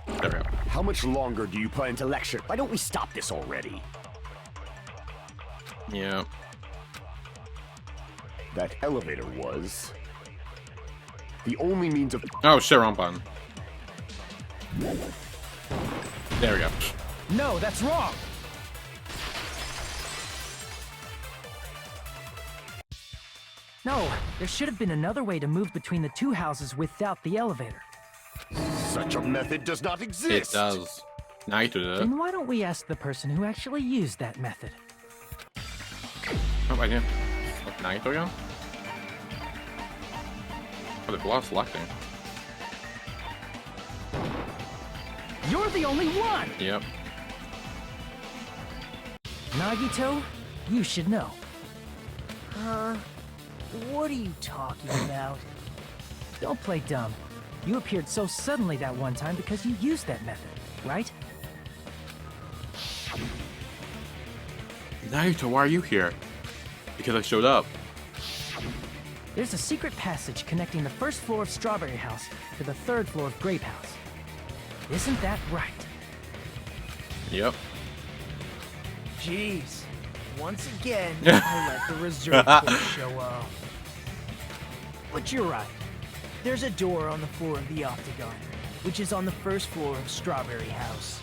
There we go. How much longer do you plan to lecture? Why don't we stop this already? Yeah. That elevator was the only means of. Oh shit, wrong button. There we go. No, that's wrong! No, there should have been another way to move between the two houses without the elevator. Such a method does not exist. It does. Nagito did it. Then why don't we ask the person who actually used that method? Oh, I didn't. Look, Nagito again? Oh, there's a lot of selecting. You're the only one! Yep. Nagito, you should know. What are you talking about? Don't play dumb. You appeared so suddenly that one time because you used that method, right? Nagito, why are you here? Because I showed up. There's a secret passage connecting the first floor of Strawberry House to the third floor of Grape House. Isn't that right? Yep. Jeez. Once again, I let the reserve force show up. But you're right. There's a door on the floor of the Octagon, which is on the first floor of Strawberry House.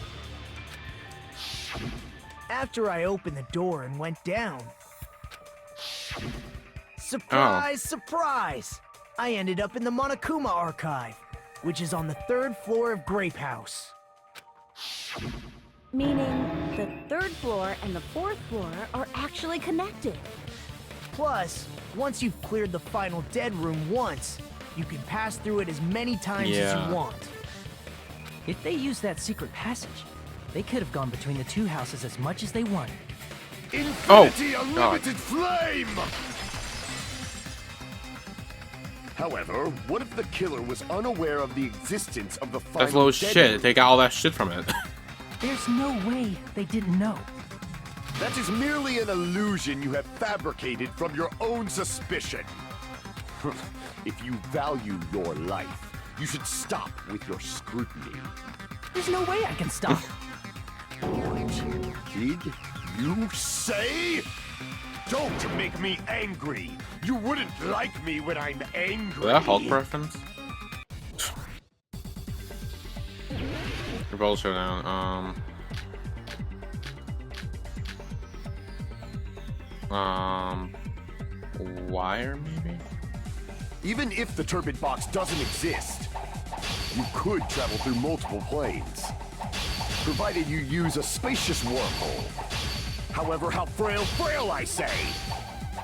After I opened the door and went down, surprise, surprise! I ended up in the Monokuma archive, which is on the third floor of Grape House. Meaning, the third floor and the fourth floor are actually connected. Plus, once you've cleared the final dead room once, You can pass through it as many times as you want. If they used that secret passage, they could have gone between the two houses as much as they wanted. Infinity unlimited flame! However, what if the killer was unaware of the existence of the final That's low as shit. deadly? They got all that shit from it. There's no way they didn't know. That is merely an illusion you have fabricated from your own suspicion. If you value your life, you should stop with your scrutiny. There's no way I can stop. Did you say? Don't make me angry. You wouldn't like me when I'm angry. Is that a Hulk reference? Revolt Showdown. Wire maybe? Even if the turbid box doesn't exist, you could travel through multiple planes, provided you use a spacious wormhole. However, how frail I say!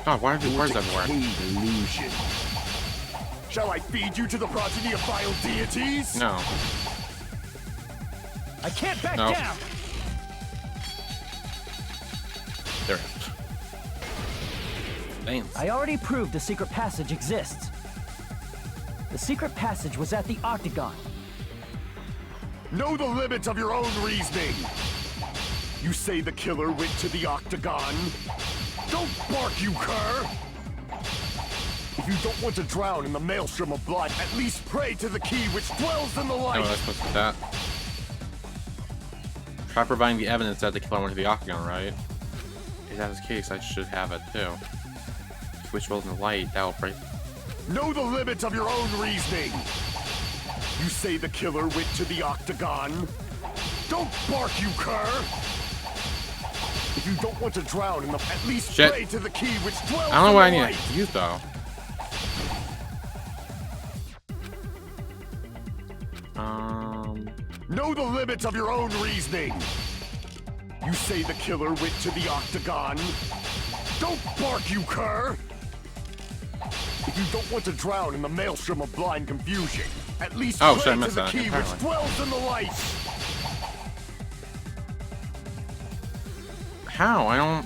God, why are there words everywhere? Decayed illusion. Shall I feed you to the progeny of vile deities? No. I can't back No. down! There. Thanks. I already proved the secret passage exists. The secret passage was at the Octagon. Know the limits of your own reasoning! You say the killer went to the Octagon? Don't bark, you cur! If you don't want to drown in the maelstrom of blood, at least pray to the key which dwells in the light! No, that's supposed to be that. Try providing the evidence that the killer went to the Octagon, right? If that's the case, I should have it too. Switch rolls in the light, that will break. Know the limits of your own reasoning! You say the killer went to the Octagon? Don't bark, you cur! If you don't want to drown in the... At least Shit. pray to the key which dwells I don't know what I in the need light! to use though. Know the limits of your own reasoning! You say the killer went to the Octagon? Don't bark, you cur! If you don't want to drown in the maelstrom of blind confusion, at least Oh, shit, I pray to missed the that, key which apparently. dwells in the light! How? I don't...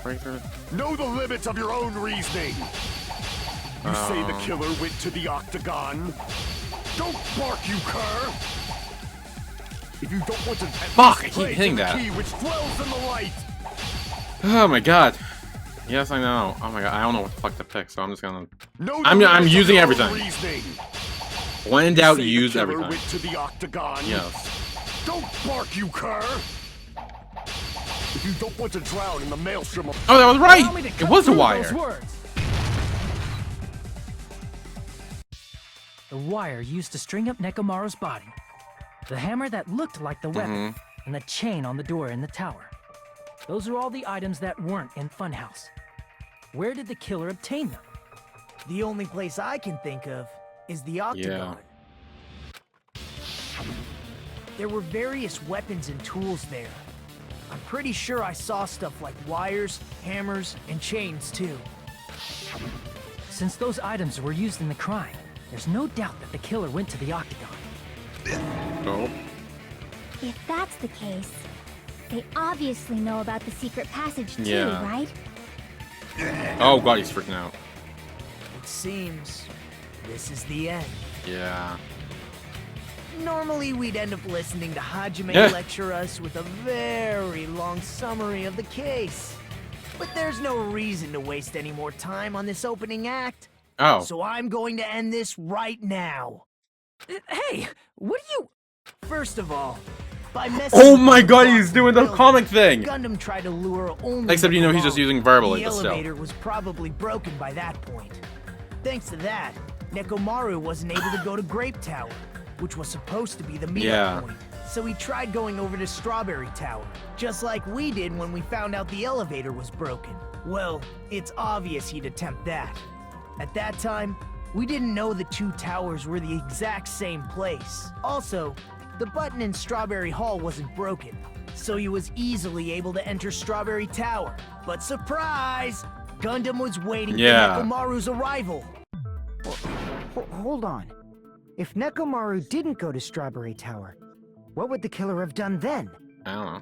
Break through. Know the limits of your own reasoning! You say the killer went to the Octagon? Don't bark, you cur! If you don't want to... Fuck, I keep pray to hitting the that. key which dwells in the light! Oh my god. Yes, I know. Oh my god, I don't know what the fuck to pick, so I'm just gonna... Know the I'm limits of using your own everything. reasoning. When in doubt, Say the use killer everything. went to the Octagon? Yes. Don't bark, you cur! If you don't want to drown in the maelstrom of... Oh, that was Allow me right! to It cut was a through wire. those words. The wire used to string up Nekomaru's body, the hammer that looked like the weapon, and the chain on the door in the tower. Those are all the items that weren't in Funhouse. Where did the killer obtain them? The only place I can think of is the Octagon. There were various weapons and tools there. I'm pretty sure I saw stuff like wires, hammers, and chains too. Since those items were used in the crime, there's no doubt that the killer went to the Octagon. Oh. If that's the case, they obviously know about the secret passage too, Yeah. right? Oh god, he's freaking out. It seems this is the end. Yeah. Normally, we'd end up listening to Hajime Yeah. lecture us with a very long summary of the case. But there's no reason to waste any more time on this opening act. Oh. So I'm going to end this right now. Hey, what are you... First of all, by messing Oh with my the god, clock he's in doing the building, comic thing! Gundam tried to lure only Except, you know, he's just Nekomaru. using verbally, The but still. elevator was probably broken by that point. Thanks to that, Nekomaru wasn't able to go to Grape Tower, which was supposed to be the meetup Yeah. point. So he tried going over to Strawberry Tower, just like we did when we found out the elevator was broken. Well, it's obvious he'd attempt that. At that time, we didn't know the two towers were the exact same place. Also, the button in Strawberry Hall wasn't broken, so he was easily able to enter Strawberry Tower. But surprise! Gundam was waiting Yeah. for Nekomaru's arrival. Hold on. If Nekomaru didn't go to Strawberry Tower, what would the killer have done then? I don't know.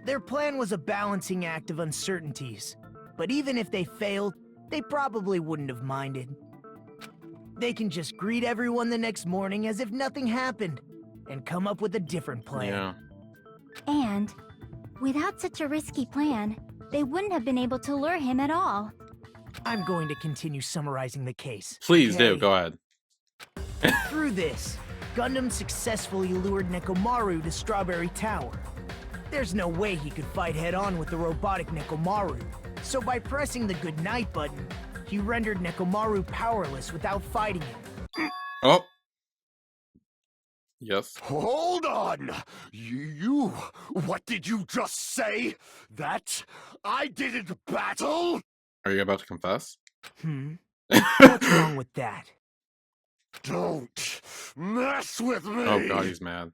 Their plan was a balancing act of uncertainties. But even if they failed, they probably wouldn't have minded. They can just greet everyone the next morning as if nothing happened, and come up with a different plan. Yeah. And without such a risky plan, they wouldn't have been able to lure him at all. I'm going to continue summarizing the case. Please do. okay? Go ahead. Through this, Gundam successfully lured Nekomaru to Strawberry Tower. There's no way he could fight head-on with the robotic Nekomaru, so by pressing the goodnight button, he rendered Nekomaru powerless without fighting him. Oh. Yes. Hold on! You... What did you just say? That I didn't battle? Are you about to confess? What's wrong with that? Don't mess with me! Oh god, he's mad.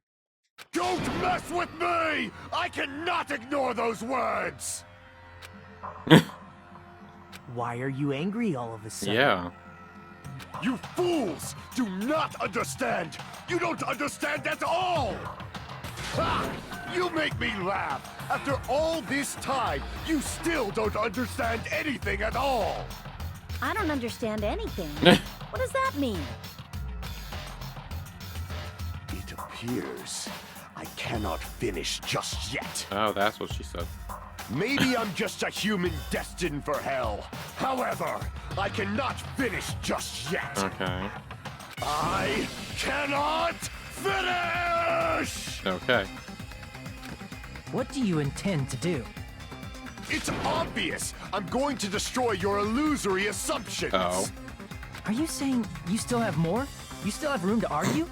Don't mess with me! I cannot ignore those words! Why are you angry all of a sudden? Yeah. You fools do not understand! You don't understand at all! Ha! You make me laugh! After all this time, you still don't understand anything at all! I don't understand anything. What does that mean? It appears I cannot finish just yet. Oh, that's what she said. Maybe I'm just a human destined for hell. However, I cannot finish just yet. Okay. I cannot finish! Okay. What do you intend to do? It's obvious. I'm going to destroy your illusory assumptions. Oh. Are you saying you still have more? You still have room to argue?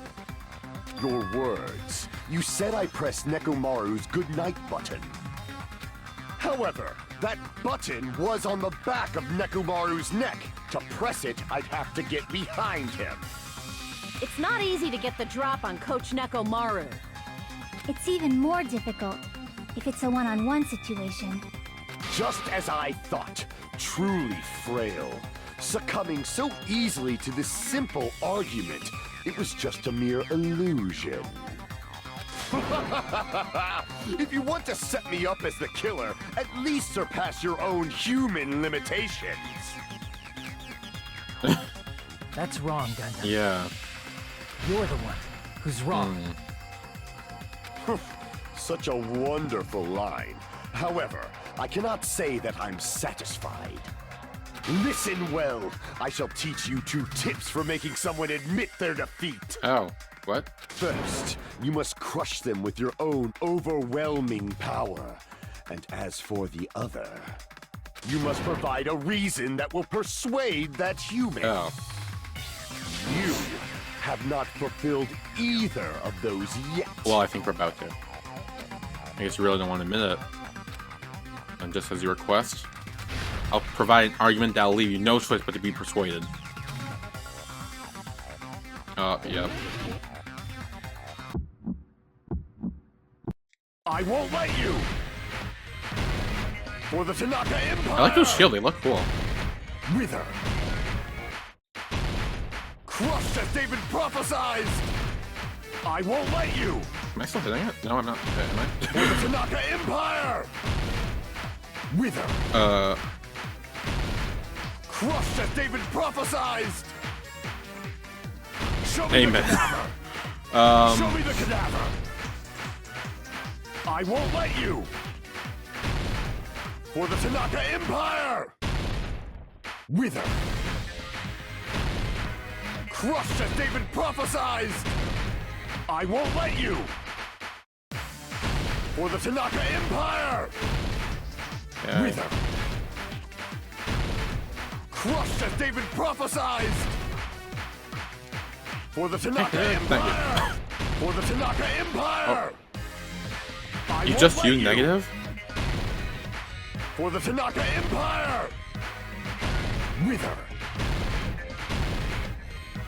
Your words. You said I pressed Nekomaru's goodnight button. However, that button was on the back of Nekomaru's neck. To press it, I'd have to get behind him. It's not easy to get the drop on Coach Nekomaru. It's even more difficult if it's a one-on-one situation. Just as I thought, truly frail. Succumbing so easily to this simple argument, it was just a mere illusion. If you want to set me up as the killer, at least surpass your own human limitations. That's wrong, Gundam. Yeah. You're the one who's wrong. Such a wonderful line. However, I cannot say that I'm satisfied. Listen well. I shall teach you 2 tips for making someone admit their defeat. Oh. What? First, you must crush them with your own overwhelming power. And as for the other, you must provide a reason that will persuade that human. Oh. You have not fulfilled either of those yet. Well, I think we're about to. I guess you really don't want to admit it. And just as your request, I'll provide an argument that'll leave you no choice but to be persuaded. Yep. I won't let you! For the Tanaka Empire! I like those shields, they look cool. Wither! Crushed as David prophesized! I won't let you! Am I still hitting it? No, I'm not. Okay, am I? For the Tanaka Empire! Wither! Crushed as David prophesied! Show me Amen. the cadaver! Show me the cadaver! I won't let you! For the Tanaka Empire! Wither! Crushed as David prophesied! I won't let you! For the Tanaka Empire! Yeah. Wither! Crushed as David prophesied! For the Tanaka Thank you. Empire! For the Tanaka Empire! I You won't just let used negative? For the Tanaka Empire! Wither!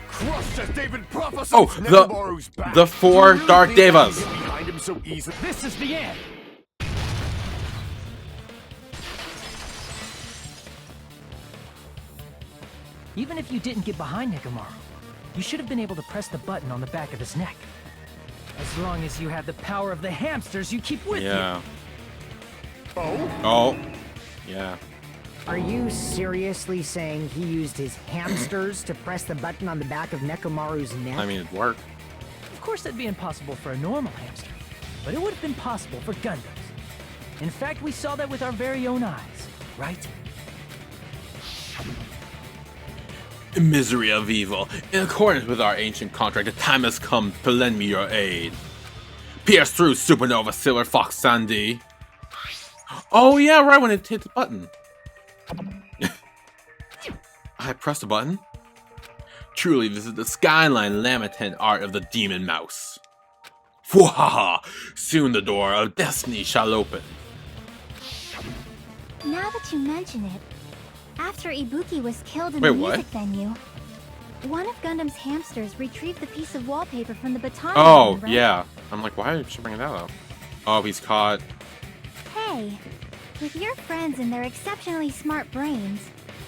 Crushed as David prophesied! Oh, Nekomaru's back. the 4 Do you Dark think I can Devas. get behind him so easily? This is the end! Even if you didn't get behind Nekomaru, you should have been able to press the button on the back of his neck. As long as you had the power of the hamsters you keep with you. Oh. Yeah. Are you seriously saying he used his hamsters to press the button on the back of Nekomaru's neck? I mean, it'd work. Of course, that'd be impossible for a normal hamster, but it would have been possible for Gundams. In fact, we saw that with our very own eyes, right? Misery of evil. In accordance with our ancient contract, the time has come to lend me your aid. Pierce through Supernova Silver Fox Sandy. Oh yeah, right when it hit the button. I pressed the button. Truly, this is the skyline lamitant art of the demon mouse. Fwahaha! Soon the door of destiny shall open. Now that you mention it, after Ibuki was killed in Wait, the what? music venue, one of Gundam's hamsters retrieved the piece of wallpaper from the baton. Oh, right? yeah. I'm like, why is she bringing that up? Oh, he's caught. Hey, with your friends and their exceptionally smart brains,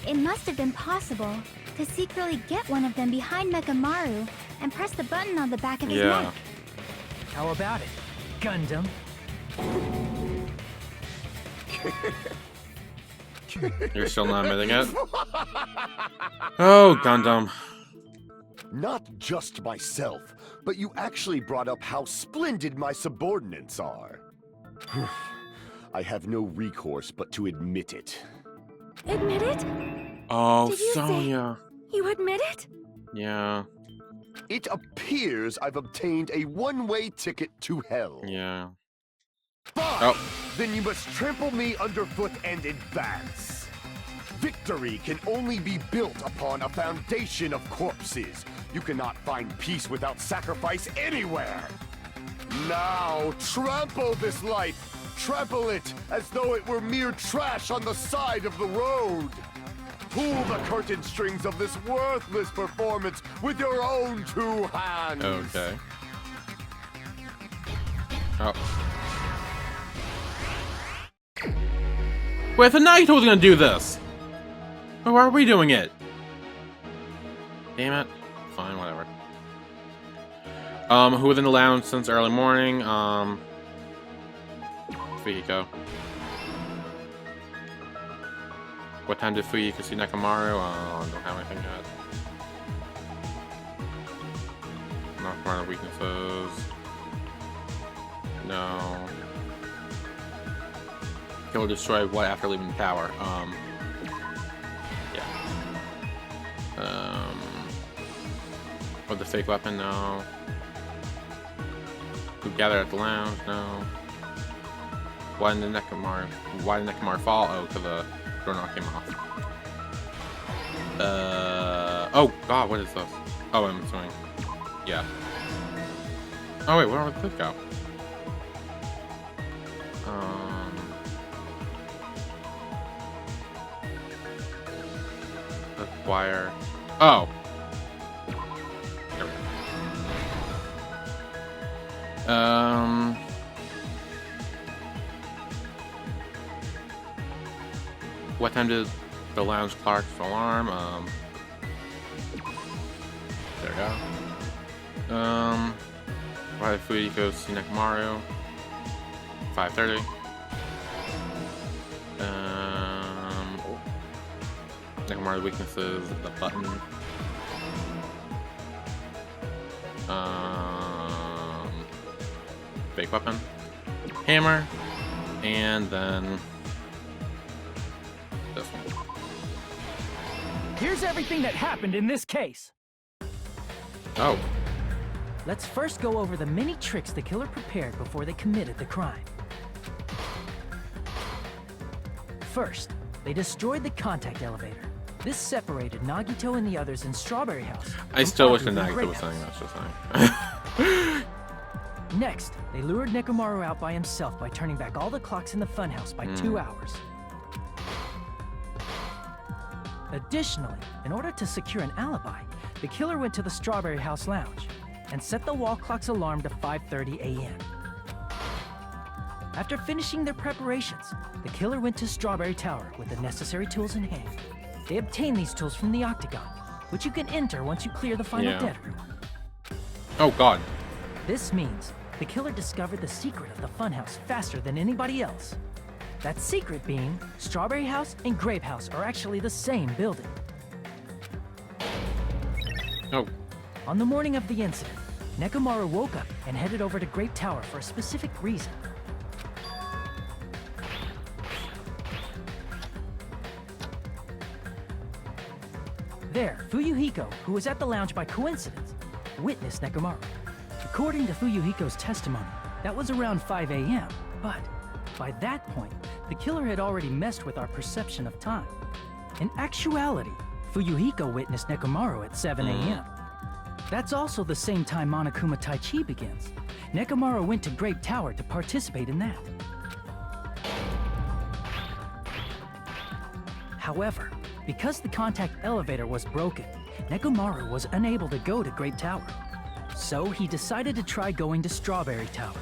it must have been possible to secretly get one of them behind Nekomaru and press the button on the back of his neck. How about it, Gundam? You're still not admitting it? Oh, Gundam. Not just myself, but you actually brought up how splendid my subordinates are. I have no recourse but to admit it. Admit it? Oh, Did you say- Sonya. You admit it? Yeah. It appears I've obtained a one-way ticket to hell. Yeah. Fine! Oh. Then you must trample me underfoot and advance. Victory can only be built upon a foundation of corpses. You cannot find peace without sacrifice anywhere. Now, trample this life. Trample it as though it were mere trash on the side of the road. Pull the curtain strings of this worthless performance with your own two hands. Okay. Oh. Wait, I thought Nagito was gonna do this. Why are we doing it? Damn it. Fine, whatever. Who was in the lounge since early morning? Fuyiko. What time did Fuyiko see Nekomaru? I don't have anything yet. Not one of the weaknesses. No. Kill or destroy what after leaving the tower? Yeah. With the fake weapon? No. Who gathered at the lounge? No. Why did Nekomaru fall? Oh, because the doorknob came off. Oh god, what is this? Oh, I'm assuming. Yeah. Oh wait, where did this go? The wire. Oh. There we go. What time did the lounge clock's alarm? There we go. Why did Fuyiko see Nekomaru? 5:30. Nekomaru's weaknesses, the button. Fake weapon. Hammer. And then this one. Here's everything that happened in this case. Oh. Let's first go over the many tricks the killer prepared before they committed the crime. First, they destroyed the contact elevator. This separated Nagito and the others in Strawberry House. I still wish the from Nagito Great was saying House. that's just saying. Next, they lured Nekomaru out by himself by turning back all the clocks in the funhouse by 2 hours. Additionally, in order to secure an alibi, the killer went to the Strawberry House lounge and set the wall clock's alarm to 5:30 a.m. After finishing their preparations, the killer went to Strawberry Tower with the necessary tools in hand. They obtained these tools from the Octagon which you can enter once you clear the final dead room. Oh god. This means the killer discovered the secret of the funhouse faster than anybody else. That secret being, Strawberry House and Grape House are actually the same building. Oh. On the morning of the incident, Nekomaru woke up and headed over to Grape Tower for a specific reason. There, Fuyuhiko, who was at the lounge by coincidence, witnessed Nekomaru. According to Fuyuhiko's testimony, that was around 5 a.m., but by that point, the killer had already messed with our perception of time. In actuality, Fuyuhiko witnessed Nekomaru at 7 a.m. That's also the same time Monokuma Taichi begins. Nekomaru went to Grape Tower to participate in that. However, because the contact elevator was broken, Nekomaru was unable to go to Grape Tower. So he decided to try going to Strawberry Tower.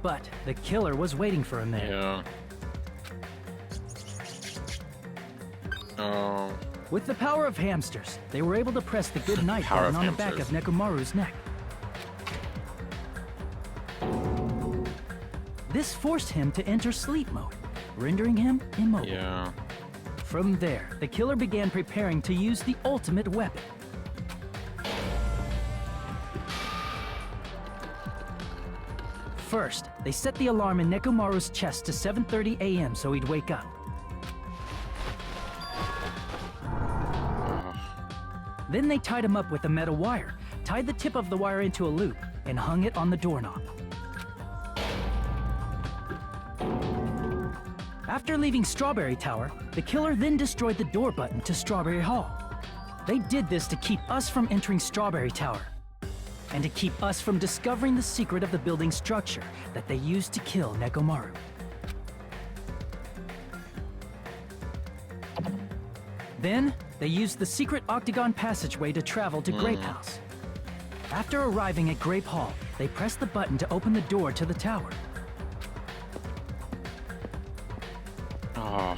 But the killer was waiting for him there. Yeah. Oh. With the power of hamsters, they were able to press the good night Power button of on the back of hamsters. Nekomaru's neck. This forced him to enter sleep mode, rendering him immobile. Yeah. From there, the killer began preparing to use the ultimate weapon. First, they set the alarm in Nekomaru's chest to 7:30 a.m. so he'd wake up. Then they tied him up with a metal wire, tied the tip of the wire into a loop, and hung it on the doorknob. After leaving Strawberry Tower, the killer then destroyed the door button to Strawberry Hall. They did this to keep us from entering Strawberry Tower, and to keep us from discovering the secret of the building structure that they used to kill Nekomaru. Then, they used the secret octagon passageway to travel to Grape House. After arriving at Grape Hall, they pressed the button to open the door to the tower. Oh.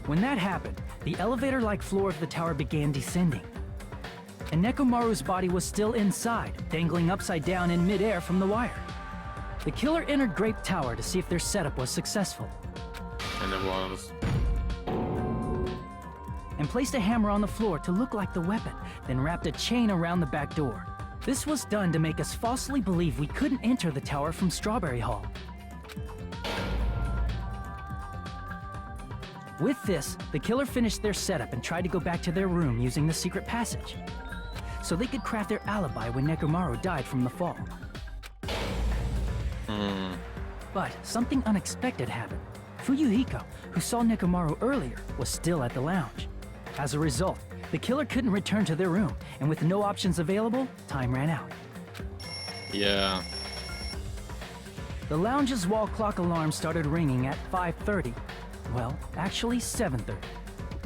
When that happened, the elevator-like floor of the tower began descending. And Nekomaru's body was still inside, dangling upside down in midair from the wire. The killer entered Grape Tower to see if their setup was successful, And it was. and placed a hammer on the floor to look like the weapon, then wrapped a chain around the back door. This was done to make us falsely believe we couldn't enter the tower from Strawberry Hall. With this, the killer finished their setup and tried to go back to their room using the secret passage, so they could craft their alibi when Nekomaru died from the fall. But something unexpected happened. Fuyuhiko, who saw Nekomaru earlier, was still at the lounge. As a result, the killer couldn't return to their room, and with no options available, time ran out. Yeah. The lounge's wall clock alarm started ringing at 5:30. Well, actually 7:30.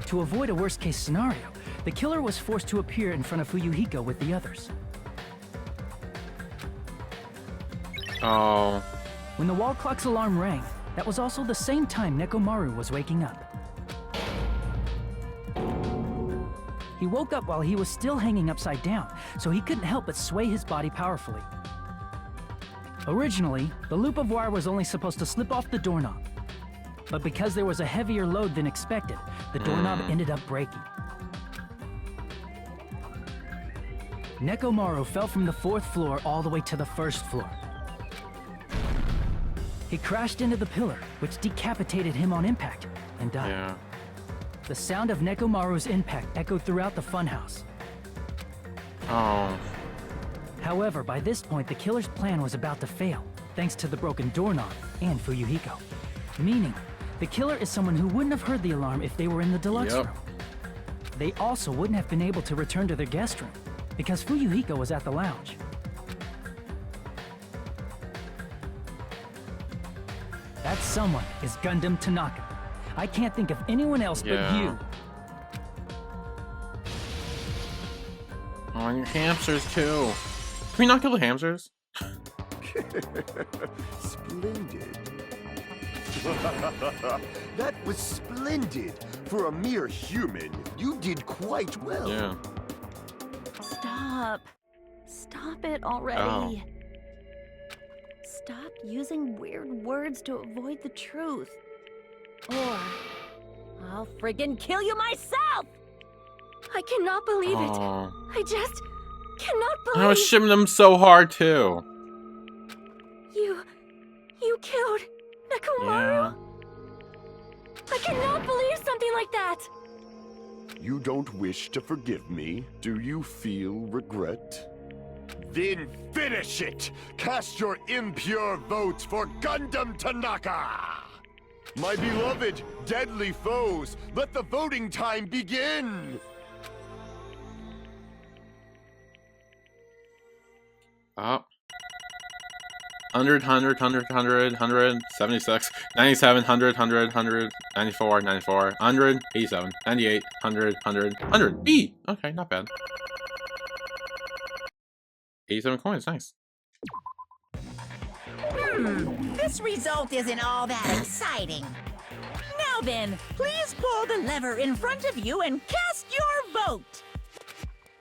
To avoid a worst-case scenario, the killer was forced to appear in front of Fuyuhiko with the others. Oh. When the wall clock's alarm rang, that was also the same time Nekomaru was waking up. He woke up while he was still hanging upside down, so he couldn't help but sway his body powerfully. Originally, the loop of wire was only supposed to slip off the doorknob. But because there was a heavier load than expected, the doorknob ended up breaking. Nekomaru fell from the 4th floor all the way to the 1st floor. He crashed into the pillar, which decapitated him on impact, and died. Yeah. The sound of Nekomaru's impact echoed throughout the funhouse. Oh. However, by this point, the killer's plan was about to fail, thanks to the broken doorknob and Fuyuhiko. Meaning, the killer is someone who wouldn't have heard the alarm if they were in the deluxe Yep. room. They also wouldn't have been able to return to their guest room, because Fuyuhiko was at the lounge. That someone is Gundam Tanaka. I can't think of anyone else but Yeah. you. Oh, and your hamsters too. Can we not kill the hamsters? Splendid. That was splendid. For a mere human, you did quite well. Yeah. Stop. Stop it already. Oh. Stop using weird words to avoid the truth. Or I'll friggin' kill you myself! I cannot believe it. Oh. I just cannot I was believe shimming him so hard too. you killed Nekomaru. Yeah. I cannot believe something like that. You don't wish to forgive me? Do you feel regret? Then finish it! Cast your impure votes for Gundam Tanaka! My beloved, deadly foes, let the voting time begin! Up. 100, 100, 100, 100, 100, 76, 97, 100, 100, 100, 94, 94, 100, 87, 98, 100, 100, 100. B! Okay, not bad. 87 coins, nice. This result isn't all that exciting. Now then, please pull the lever in front of you and cast your vote.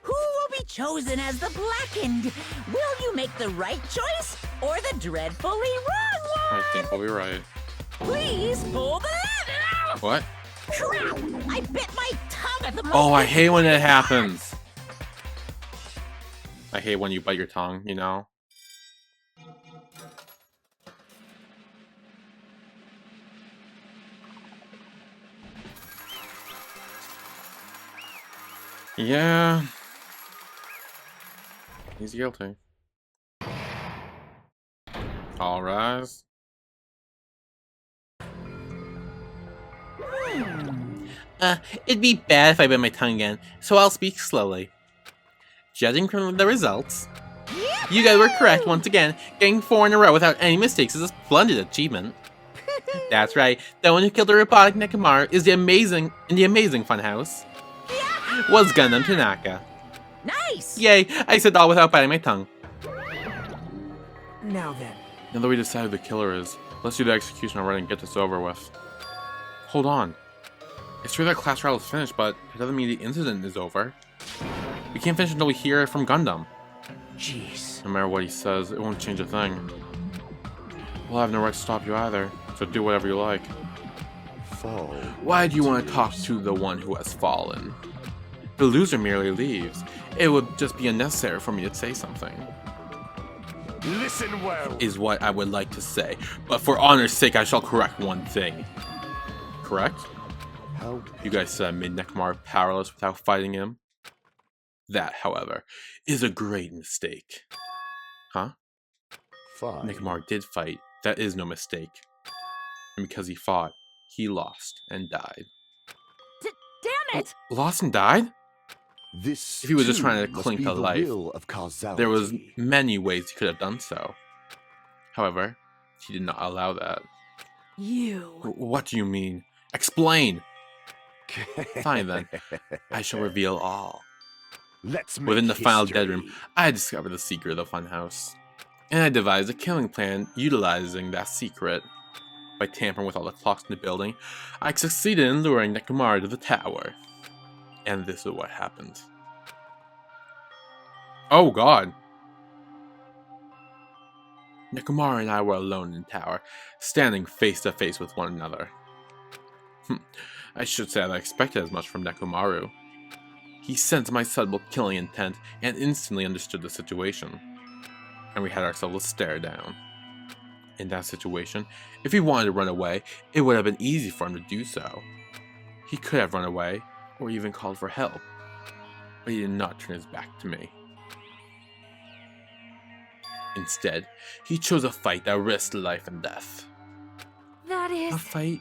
Who will be chosen as the blackened? Will you make the right choice or the dreadfully wrong one? I think we'll be right. Please pull the lever! What? Crap! I bit my tongue at the most. Oh, I hate when it happens. I hate when you bite your tongue, you know? Yeah. He's guilty. All rise. It'd be bad if I bit my tongue again, so I'll speak slowly. Judging from the results, you guys were correct once again. Getting 4 in a row without any mistakes is a splendid achievement. That's right, the one who killed the robotic Nekomaru is the amazing Funhouse. Was Gundam Tanaka. Nice! Yay, I said all without biting my tongue. Now then. Now that we decided who the killer is, let's do the execution already and get this over with. Hold on. It's true that class trial is finished, but it doesn't mean the incident is over. We can't finish until we hear it from Gundam. Jeez. No matter what he says, it won't change a thing. We'll have no right to stop you either, so do whatever you like. Fall. Why do you want to talk to the one who has fallen? The loser merely leaves. It would just be unnecessary for me to say something. Listen well. Is what I would like to say, but for honor's sake I shall correct one thing. Correct? How? You guys said I made Nekomaru powerless without fighting him? That, however, is a great mistake. Huh? Fine. Nekomaru did fight. That is no mistake. And because he fought, he lost and died. Damn it! Lost and died? This If he was just too trying to must cling be to the life, will of causality. there was many ways he could have done so. However, he did not allow that. You. What do you mean? Explain! Fine then. I shall reveal all. Let's make Within the final dead history. room, I discovered the secret of the funhouse. And I devised a killing plan utilizing that secret. By tampering with all the clocks in the building, I succeeded in luring Nekomaru to the tower. And this is what happened. Oh god! Nekomaru and I were alone in the tower, standing face to face with one another. I should say that I expected as much from Nekomaru. He sensed my subtle killing intent and instantly understood the situation. And we had ourselves a stare down. In that situation, if he wanted to run away, it would have been easy for him to do so. He could have run away, or even called for help. But he did not turn his back to me. Instead, he chose a fight that risked life and death. That is... A fight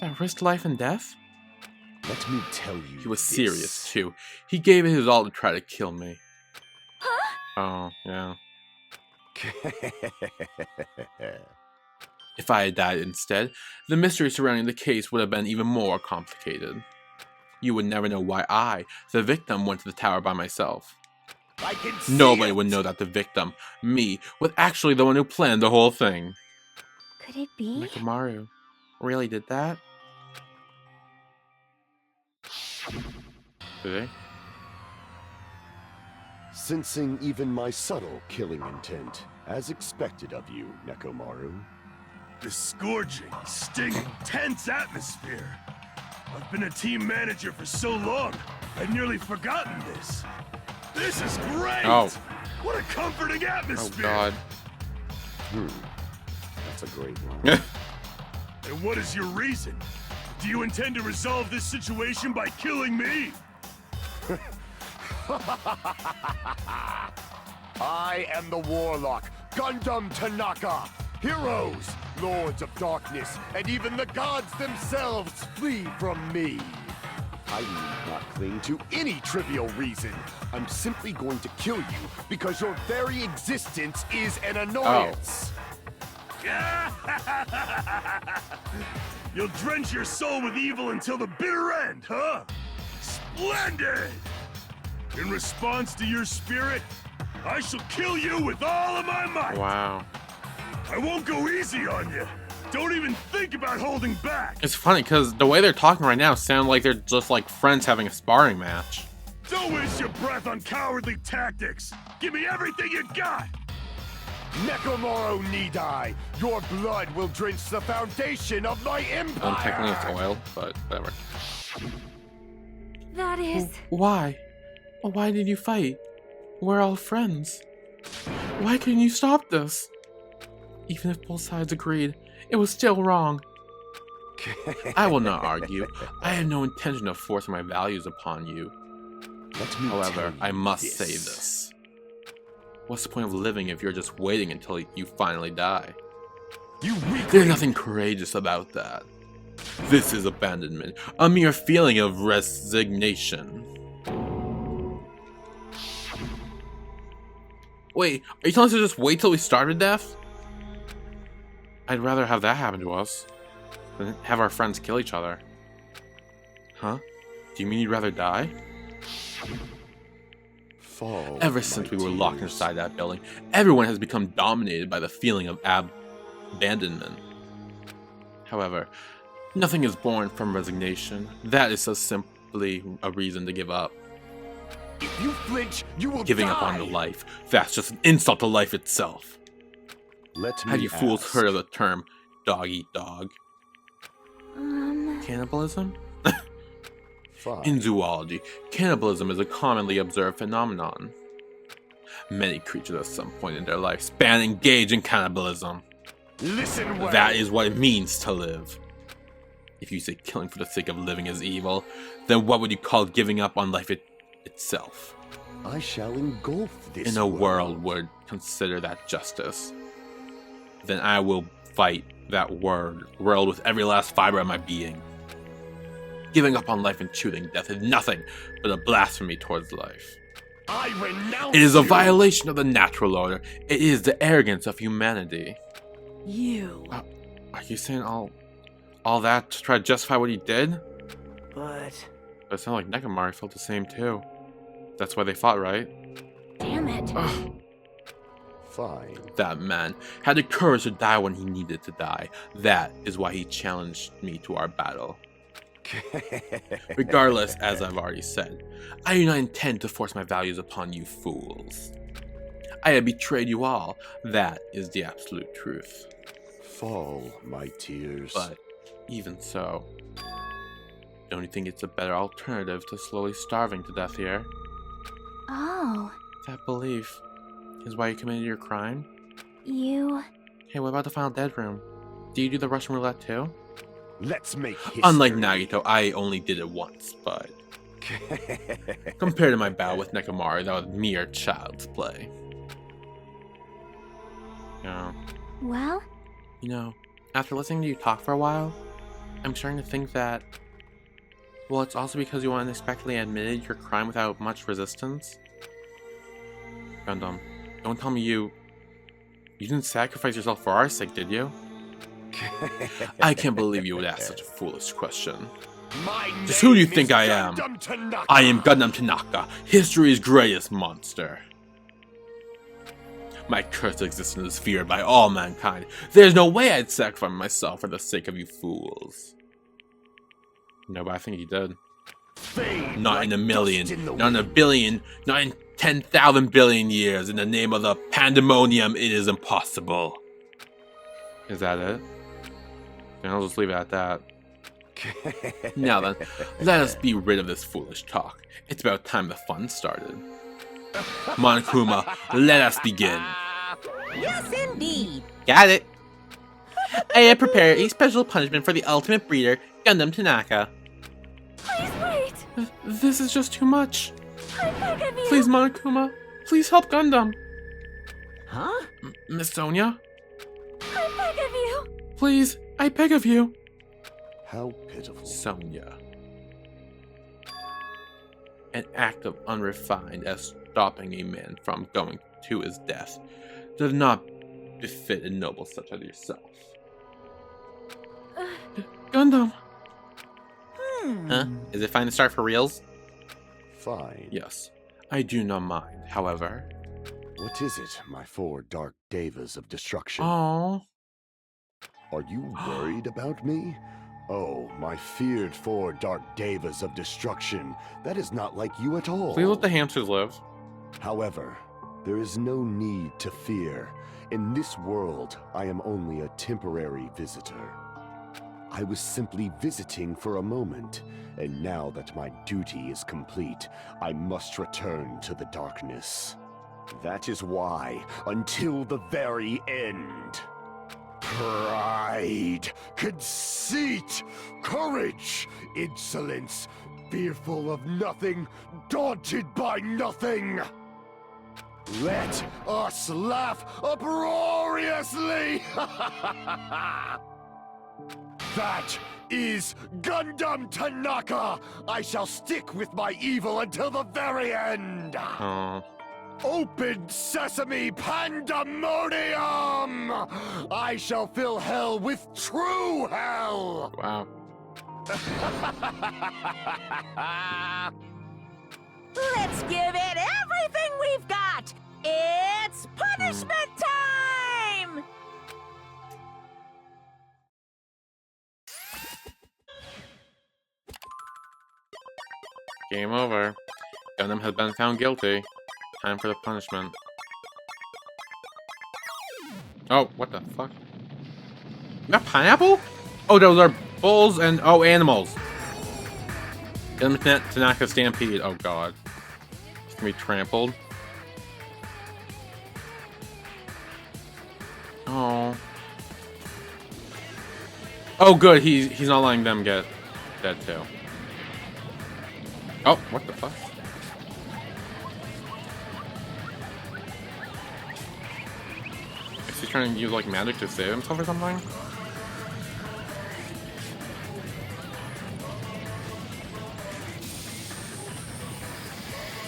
that risked life and death? Let me tell you. He was this. serious, too. He gave it his all to try to kill me. Huh? Oh, yeah. If I had died instead, the mystery surrounding the case would have been even more complicated. You would never know why I, the victim, went to the tower by myself. I can see Nobody it. would know that the victim, me, was actually the one who planned the whole thing. Could it be? Nekomaru. really did that? Did they? Sensing even my subtle killing intent, as expected of you, Nekomaru. The scourging, stinging, tense atmosphere. I've been a team manager for so long, I'd nearly forgotten this. This is great! Oh. What a comforting Oh atmosphere! god. That's a great one. And what is your reason? Do you intend to resolve this situation by killing me? I am the Warlock, Gundam Tanaka. Heroes, Lords of Darkness, and even the gods themselves flee from me. I need not cling to any trivial reason. I'm simply going to kill you because your very existence is an annoyance. You'll drench your soul with evil until the bitter end, huh? Splendid! In response to your spirit, I shall kill you with all of my might. Wow. I won't go easy on you. Don't even think about holding back. It's funny because the way they're talking right now sound like they're just like friends having a sparring match. Don't waste your breath on cowardly tactics. Give me everything you got. Nekomaru need I. Your blood will drench the foundation of my empire. Technically it's oil, but whatever. That is... Why? Why did you fight? We're all friends. Why couldn't you stop this? Even if both sides agreed, it was still wrong. I will not argue. I have no intention of forcing my values upon you. However, I must say this. What's the point of living if you're just waiting until you finally die? There's nothing courageous about that. This is abandonment, a mere feeling of resignation. Wait, are you telling us to just wait till we starve to death? I'd rather have that happen to us than have our friends kill each other. Huh? Do you mean you'd rather die? Fall, Ever since we were locked inside that building, everyone has become dominated by the feeling of abandonment. However, nothing is born from resignation. That is just simply a reason to give up. If you flinch, you will Giving die. up on life, that's just an insult to life itself. Have you fools heard of the term dog eat dog? Cannibalism? In zoology, cannibalism is a commonly observed phenomenon. Many creatures at some point in their lifespan engage in cannibalism. Listen well. That is what it means to live. If you say killing for the sake of living is evil, then what would you call giving up on life itself? I shall engulf this In a world would consider that justice, then I will fight that world with every last fiber of my being. Giving up on life and choosing death is nothing but a blasphemy towards life. I renounce It is a you. violation of the natural order. It is the arrogance of humanity. You. Are you saying all that to try to justify what he did? But It sounded like Nekomaru felt the same too. That's why they fought, right? Damn it. Ugh. Fine. That man had the courage to die when he needed to die. That is why he challenged me to our battle. Regardless, as I've already said, I do not intend to force my values upon you fools. I have betrayed you all. That is the absolute truth. Fall, my tears. But even so, don't you think it's a better alternative to slowly starving to death here? Oh, That belief is why you committed your crime? you... Hey, what about the final dead room? Do you do the Russian roulette too? Let's make history. Unlike Nagito, I only did it once, but compared to my battle with Nekomaru, that was mere child's play. Well? You know, after listening to you talk for a while, I'm starting to think that, well, it's also because you unexpectedly admitted your crime without much resistance. Gundam, don't tell me you didn't sacrifice yourself for our sake, did you? I can't believe you would ask such a foolish question. Just who do you think I am? I am Gundam Tanaka, history's greatest monster. My cursed existence is feared by all mankind. There's no way I'd sacrifice myself for the sake of you fools. No, but I think he did. Fade Not like in a million, dust in the not in a wind. billion, not in 10,000 billion years. In the name of the pandemonium, it is impossible. Is that it? Then I'll just leave it at that. Now then, let us be rid of this foolish talk. It's about time the fun started. Monokuma, let us begin. Yes, indeed. Got it. I have prepared a special punishment for the ultimate breeder, Gundam Tanaka. Please wait! This is just too much. I beg of you! Please, Monokuma, please help Gundam. Huh? Miss Sonia, I beg of you! please, I beg of you. How pitiful. Sonia. An act of unrefined as stopping a man from going to his death does not befit a noble such as yourself. Gundam! Huh? Is it fine to start for reals? Fine. Yes. I do not mind, however. What is it, my four dark devas of destruction? Oh. Are you worried about me? Oh, my feared four dark devas of destruction. That is not like you at all. Please let the hamsters live. However, there is no need to fear. In this world, I am only a temporary visitor. I was simply visiting for a moment, and now that my duty is complete, I must return to the darkness. That is why, until the very end, pride, conceit, courage, insolence, fearful of nothing, daunted by nothing. Let us laugh uproariously! That is Gundam Tanaka! I shall stick with my evil until the very end! Oh. Open sesame pandemonium! I shall fill hell with true hell! Wow. Let's give it everything we've got! It's punishment time! Game over. Gundam has been found guilty. Time for the punishment. Oh, what the fuck? You got pineapple? Oh, those are bulls and, oh, animals. Gundam Tanaka Stampede. Oh, God. It's gonna be trampled. Oh. Oh, good. He's not letting them get dead, too. Oh, what the fuck? Is he trying to use, like, magic to save himself or something?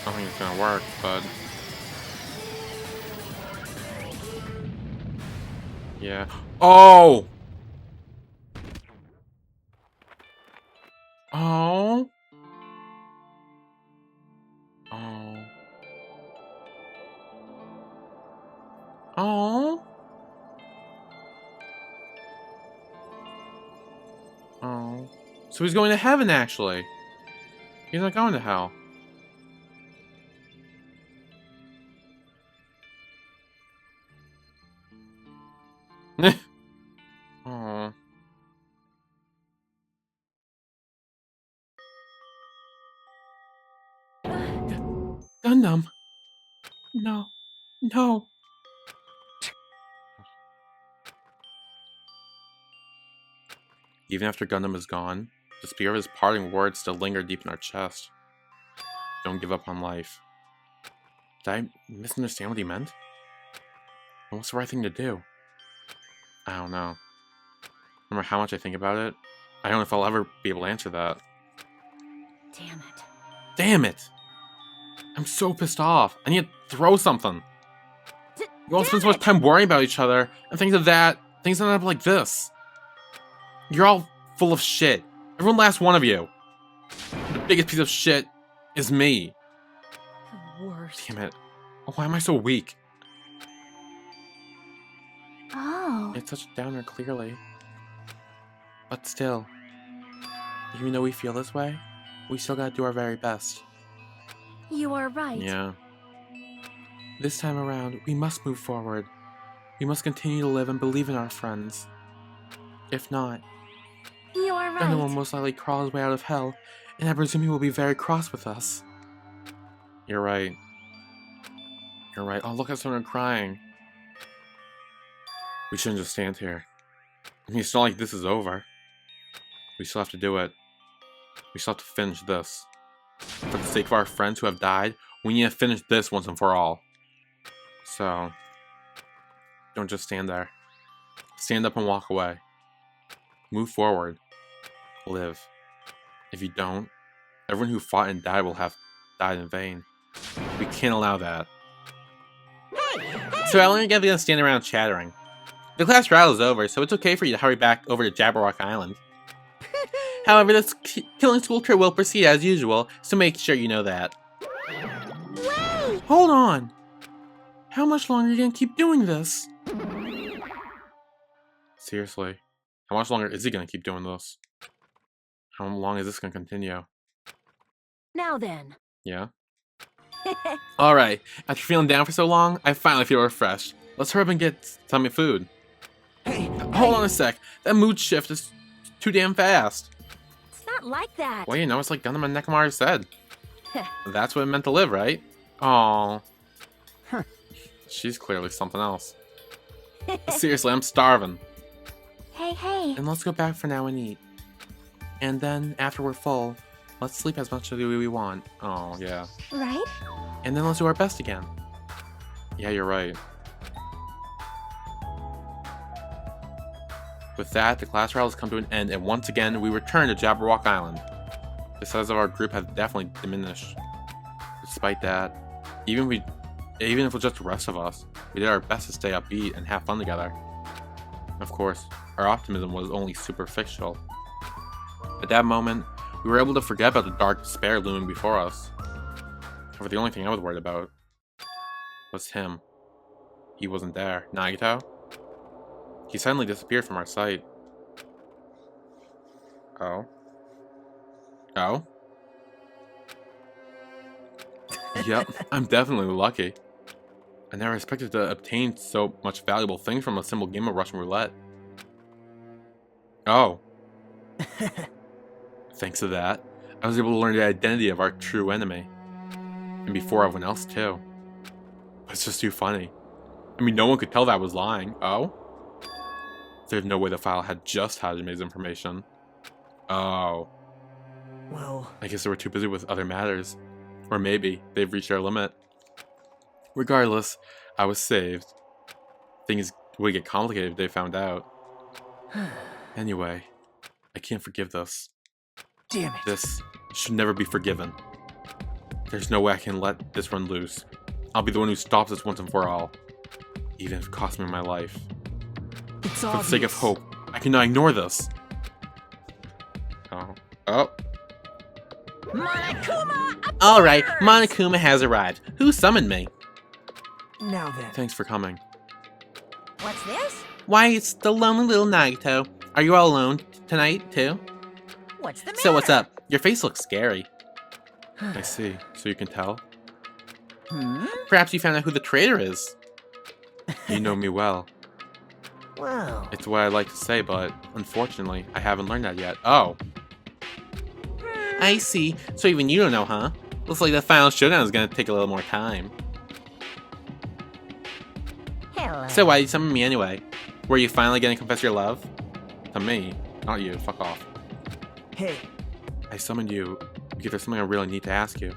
I don't think it's gonna work, but... yeah. Oh! Oh! Oh. Oh. Oh. So he's going to heaven, actually. He's not going to hell. Oh. Gundam. No. No. Even after Gundam is gone, the spirit of his parting words still linger deep in our chest. Don't give up on life. Did I misunderstand what he meant? And what's the right thing to do? I don't know. No matter how much I think about it, I don't know if I'll ever be able to answer that. Damn it. Damn it! I'm so pissed off. I need to throw something. You all spend so much time worrying about each other, and things of that, things end up like this. You're all full of shit. Every last one of you. The biggest piece of shit is me. The worst. Damn it. Why am I so weak? Oh. It's such a downer, clearly. But still, even though we feel this way, we still gotta do our very best. You are right. Yeah. This time around, we must move forward. We must continue to live and believe in our friends. If not, You are right. Gundam will most likely crawl his way out of hell, and I presume he will be very cross with us. You're right. You're right. Oh, look at someone crying. We shouldn't just stand here. I mean, it's not like this is over. We still have to do it. We still have to finish this. For the sake of our friends who have died, we need to finish this once and for all. So, don't just stand there. Stand up and walk away. Move forward. Live. If you don't, everyone who fought and died will have died in vain. We can't allow that. So I only gonna stand around chattering. The class trial is over, so it's okay for you to hurry back over to Jabberwock Island. However, this killing school trip will proceed as usual, so make sure you know that. Wait! Hold on! How much longer are you gonna keep doing this? Seriously, how much longer is he gonna keep doing this? How long is this gonna continue? Now then. Yeah? Alright, after feeling down for so long, I finally feel refreshed. Let's hurry up and get some food. Hey, Hold on a sec, that mood shift is too damn fast. It's not like that. Well, you know, it's like Gundam and Nekomaru said. That's what it meant to live, right? Aww. She's clearly something else. Seriously, I'm starving. Hey. And let's go back for now and eat. And then, after we're full, let's sleep as much as we want. Oh, yeah. Right? And then let's do our best again. Yeah, you're right. With that, the class trial has come to an end, and once again, we return to Jabberwock Island. The size of our group has definitely diminished. Despite that, even if it was just the rest of us, we did our best to stay upbeat and have fun together. Of course, our optimism was only superficial. At that moment, we were able to forget about the dark despair looming before us. However, the only thing I was worried about was him. He wasn't there. Nagito? He suddenly disappeared from our sight. Oh? Oh? Yep, I'm definitely lucky. I never expected to obtain so much valuable things from a simple game of Russian roulette. Oh. Thanks to that, I was able to learn the identity of our true enemy. And before everyone else, too. But it's just too funny. I mean, no one could tell that I was lying. Oh? There's no way the file had just Hajime's information. Oh. Well, I guess they were too busy with other matters. Or maybe they've reached their limit. Regardless, I was saved. Things would get complicated if they found out. Anyway, I can't forgive this. damn it. This should never be forgiven. There's no way I can let this run loose. I'll be the one who stops this once and for all. Even if it costs me my life. It's For the obvious. sake of hope, I cannot ignore this. Oh. Monokuma! Alright, Monokuma has arrived. Who summoned me? Now then. Thanks for coming. What's this? Why, it's the lonely little Nagito. Are you all alone tonight, too? What's the matter? So what's up? Your face looks scary. I see. So you can tell? Perhaps you found out who the traitor is. You know me well. Well, It's what I like to say, but unfortunately, I haven't learned that yet. Oh. I see. So even you don't know, huh? Looks like the final showdown is gonna take a little more time. Hello. So why did you summon me anyway? Were you finally gonna confess your love? To me, not you. Fuck off. hey, I summoned you because there's something I really need to ask you.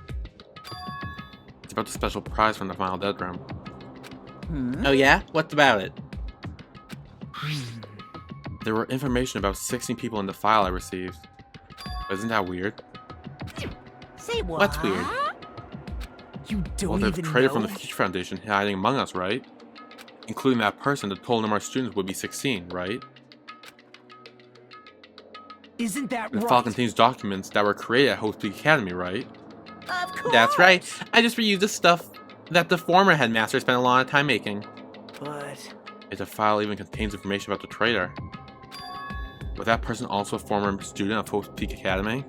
It's about the special prize from the final dead room. Oh yeah? What's about it? There were information about 16 people in the file I received. Isn't that weird? Say what? What's weird? you don't Well, there's a even traitor know. from the Future Foundation hiding among us, right? Including that person that told him our students would be 16, right? Isn't that The right? file contains documents that were created at Host Peak Academy, right? Of course. That's right. I just reused the stuff that the former headmaster spent a lot of time making. But If the file even contains information about the traitor. Was that person also a former student of Hope's Peak Academy?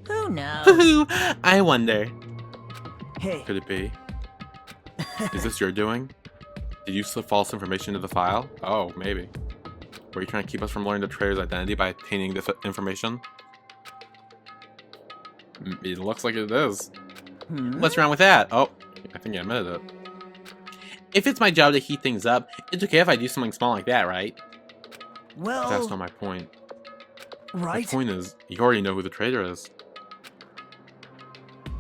Who knows? I wonder. Hey, Could it be? Is this your doing? Did you slip false information into the file? Oh, maybe. Were you trying to keep us from learning the traitor's identity by obtaining this information? It looks like it is. What's wrong with that? Oh, I think you admitted it. If it's my job to heat things up, it's okay if I do something small like that, right? well, That's not my point. right? The point is, you already know who the traitor is.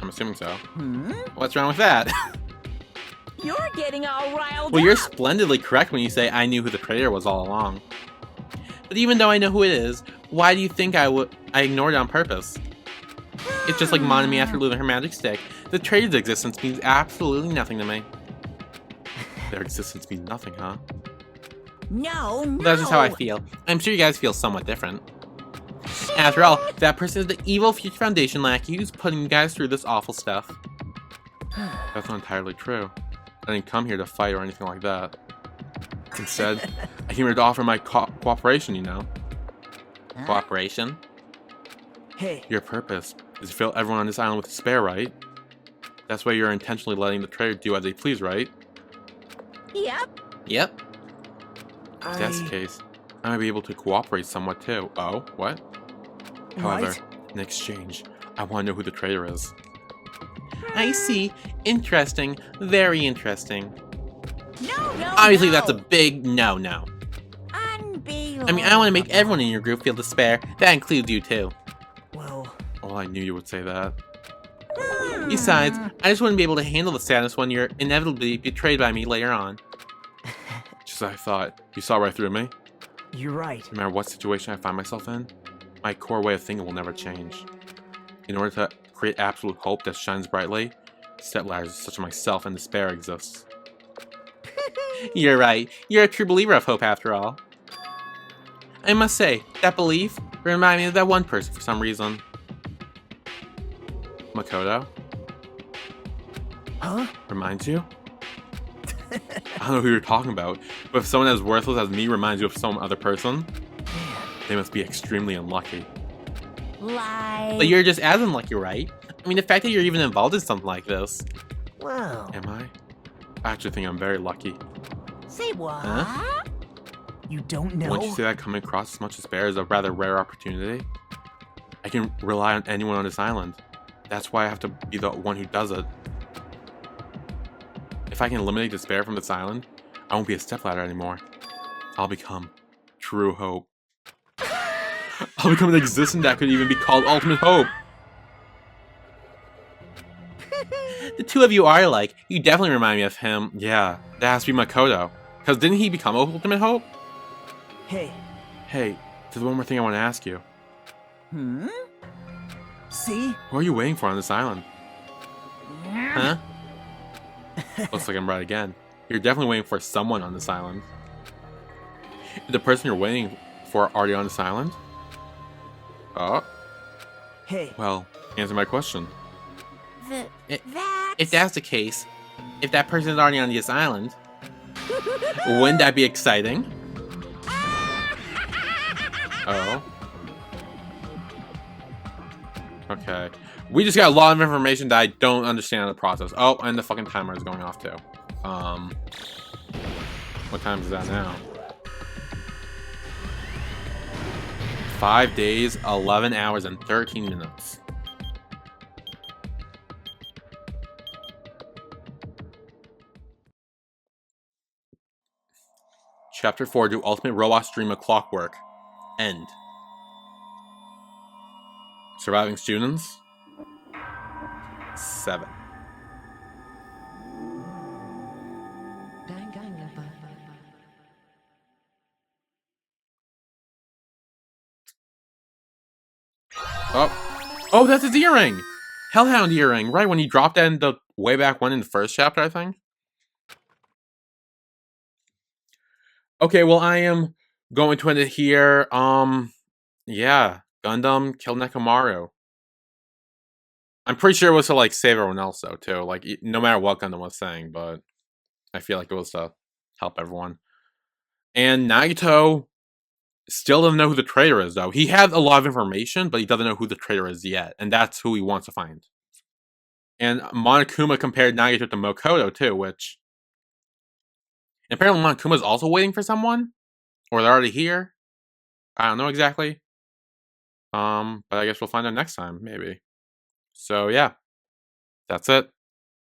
I'm assuming so. What's wrong with that? You're getting all riled Well, you're up. splendidly correct when you say I knew who the traitor was all along. But even though I know who it is, why do you think I ignored it on purpose? It's just like Monami after losing her magic stick. The traitor's existence means absolutely nothing to me. Their existence means nothing, huh? No, no. Well, that's just how I feel. I'm sure you guys feel somewhat different. After all, that person is the evil Future Foundation lackey who's putting you guys through this awful stuff. That's not entirely true. I didn't come here to fight or anything like that. Instead, I came here to offer my cooperation, you know. Cooperation? Hey, Your purpose is to fill everyone on this island with despair, right? That's why you're intentionally letting the traitor do as they please, right? Yep. Yep. If that's the case, I might be able to cooperate somewhat too. Oh, what? However, Right? in exchange, I want to know who the traitor is. I see. Interesting. Very interesting. No, no. Obviously, no. that's a big no-no. Unbelievable. I mean, I want to make everyone in your group feel despair. That includes you too. well, Oh, I knew you would say that. Besides, I just wouldn't be able to handle the sadness when you're inevitably betrayed by me later on. Just as I thought. You saw right through me? you're right. No matter what situation I find myself in, my core way of thinking will never change. In order to create absolute hope that shines brightly, step-ladders such as myself and despair exists. You're right. You're a true believer of hope after all. I must say, that belief reminded me of that one person for some reason. Makoto? Huh? Reminds you? I don't know who you're talking about, but if someone as worthless as me reminds you of some other person, they must be extremely unlucky. Like. But you're just as unlucky, right? I mean, the fact that you're even involved in something like this. Well, Am I? I actually think I'm very lucky. Say what? Huh? you don't know? Wouldn't you say that coming across as much despair is a rather rare opportunity? I can rely on anyone on this island. That's why I have to be the one who does it. If I can eliminate despair from this island, I won't be a stepladder anymore. I'll become true hope. I'll become an existence that could even be called ultimate hope. The two of you are alike. You definitely remind me of him. Yeah, that has to be Makoto. Because didn't he become ultimate hope? Hey, Hey, there's one more thing I want to ask you. see? What are you waiting for on this island? Huh? Looks like I'm right again. You're definitely waiting for someone on this island. Is the person you're waiting for already on this island? Oh, Hey, well, answer my question. That. If that's the case, if that person is already on this island, wouldn't that be exciting? Oh. Okay. We just got a lot of information that I don't understand the process. Oh, and the fucking timer is going off too. What time is that now? 5 days, 11 hours, and 13 minutes. Chapter 4, Do Ultimate Robots Dream of Clockwork? End. Surviving students? 7. Oh, that's his earring! Hellhound earring, right when he dropped that in the way back when in the first chapter, I think. Okay, well, I am going to end it here. Yeah, Gundam kill Nekomaru. I'm pretty sure it was to like save everyone else though too. Like no matter what Gundam was saying, but I feel like it was to help everyone. And Nagito still doesn't know who the traitor is, though. He has a lot of information, but he doesn't know who the traitor is yet, and that's who he wants to find. And Monokuma compared Nagito to Makoto, too, which... And apparently Monokuma's also waiting for someone? Or they're already here? I don't know exactly. But I guess we'll find out next time, maybe. So, yeah. That's it.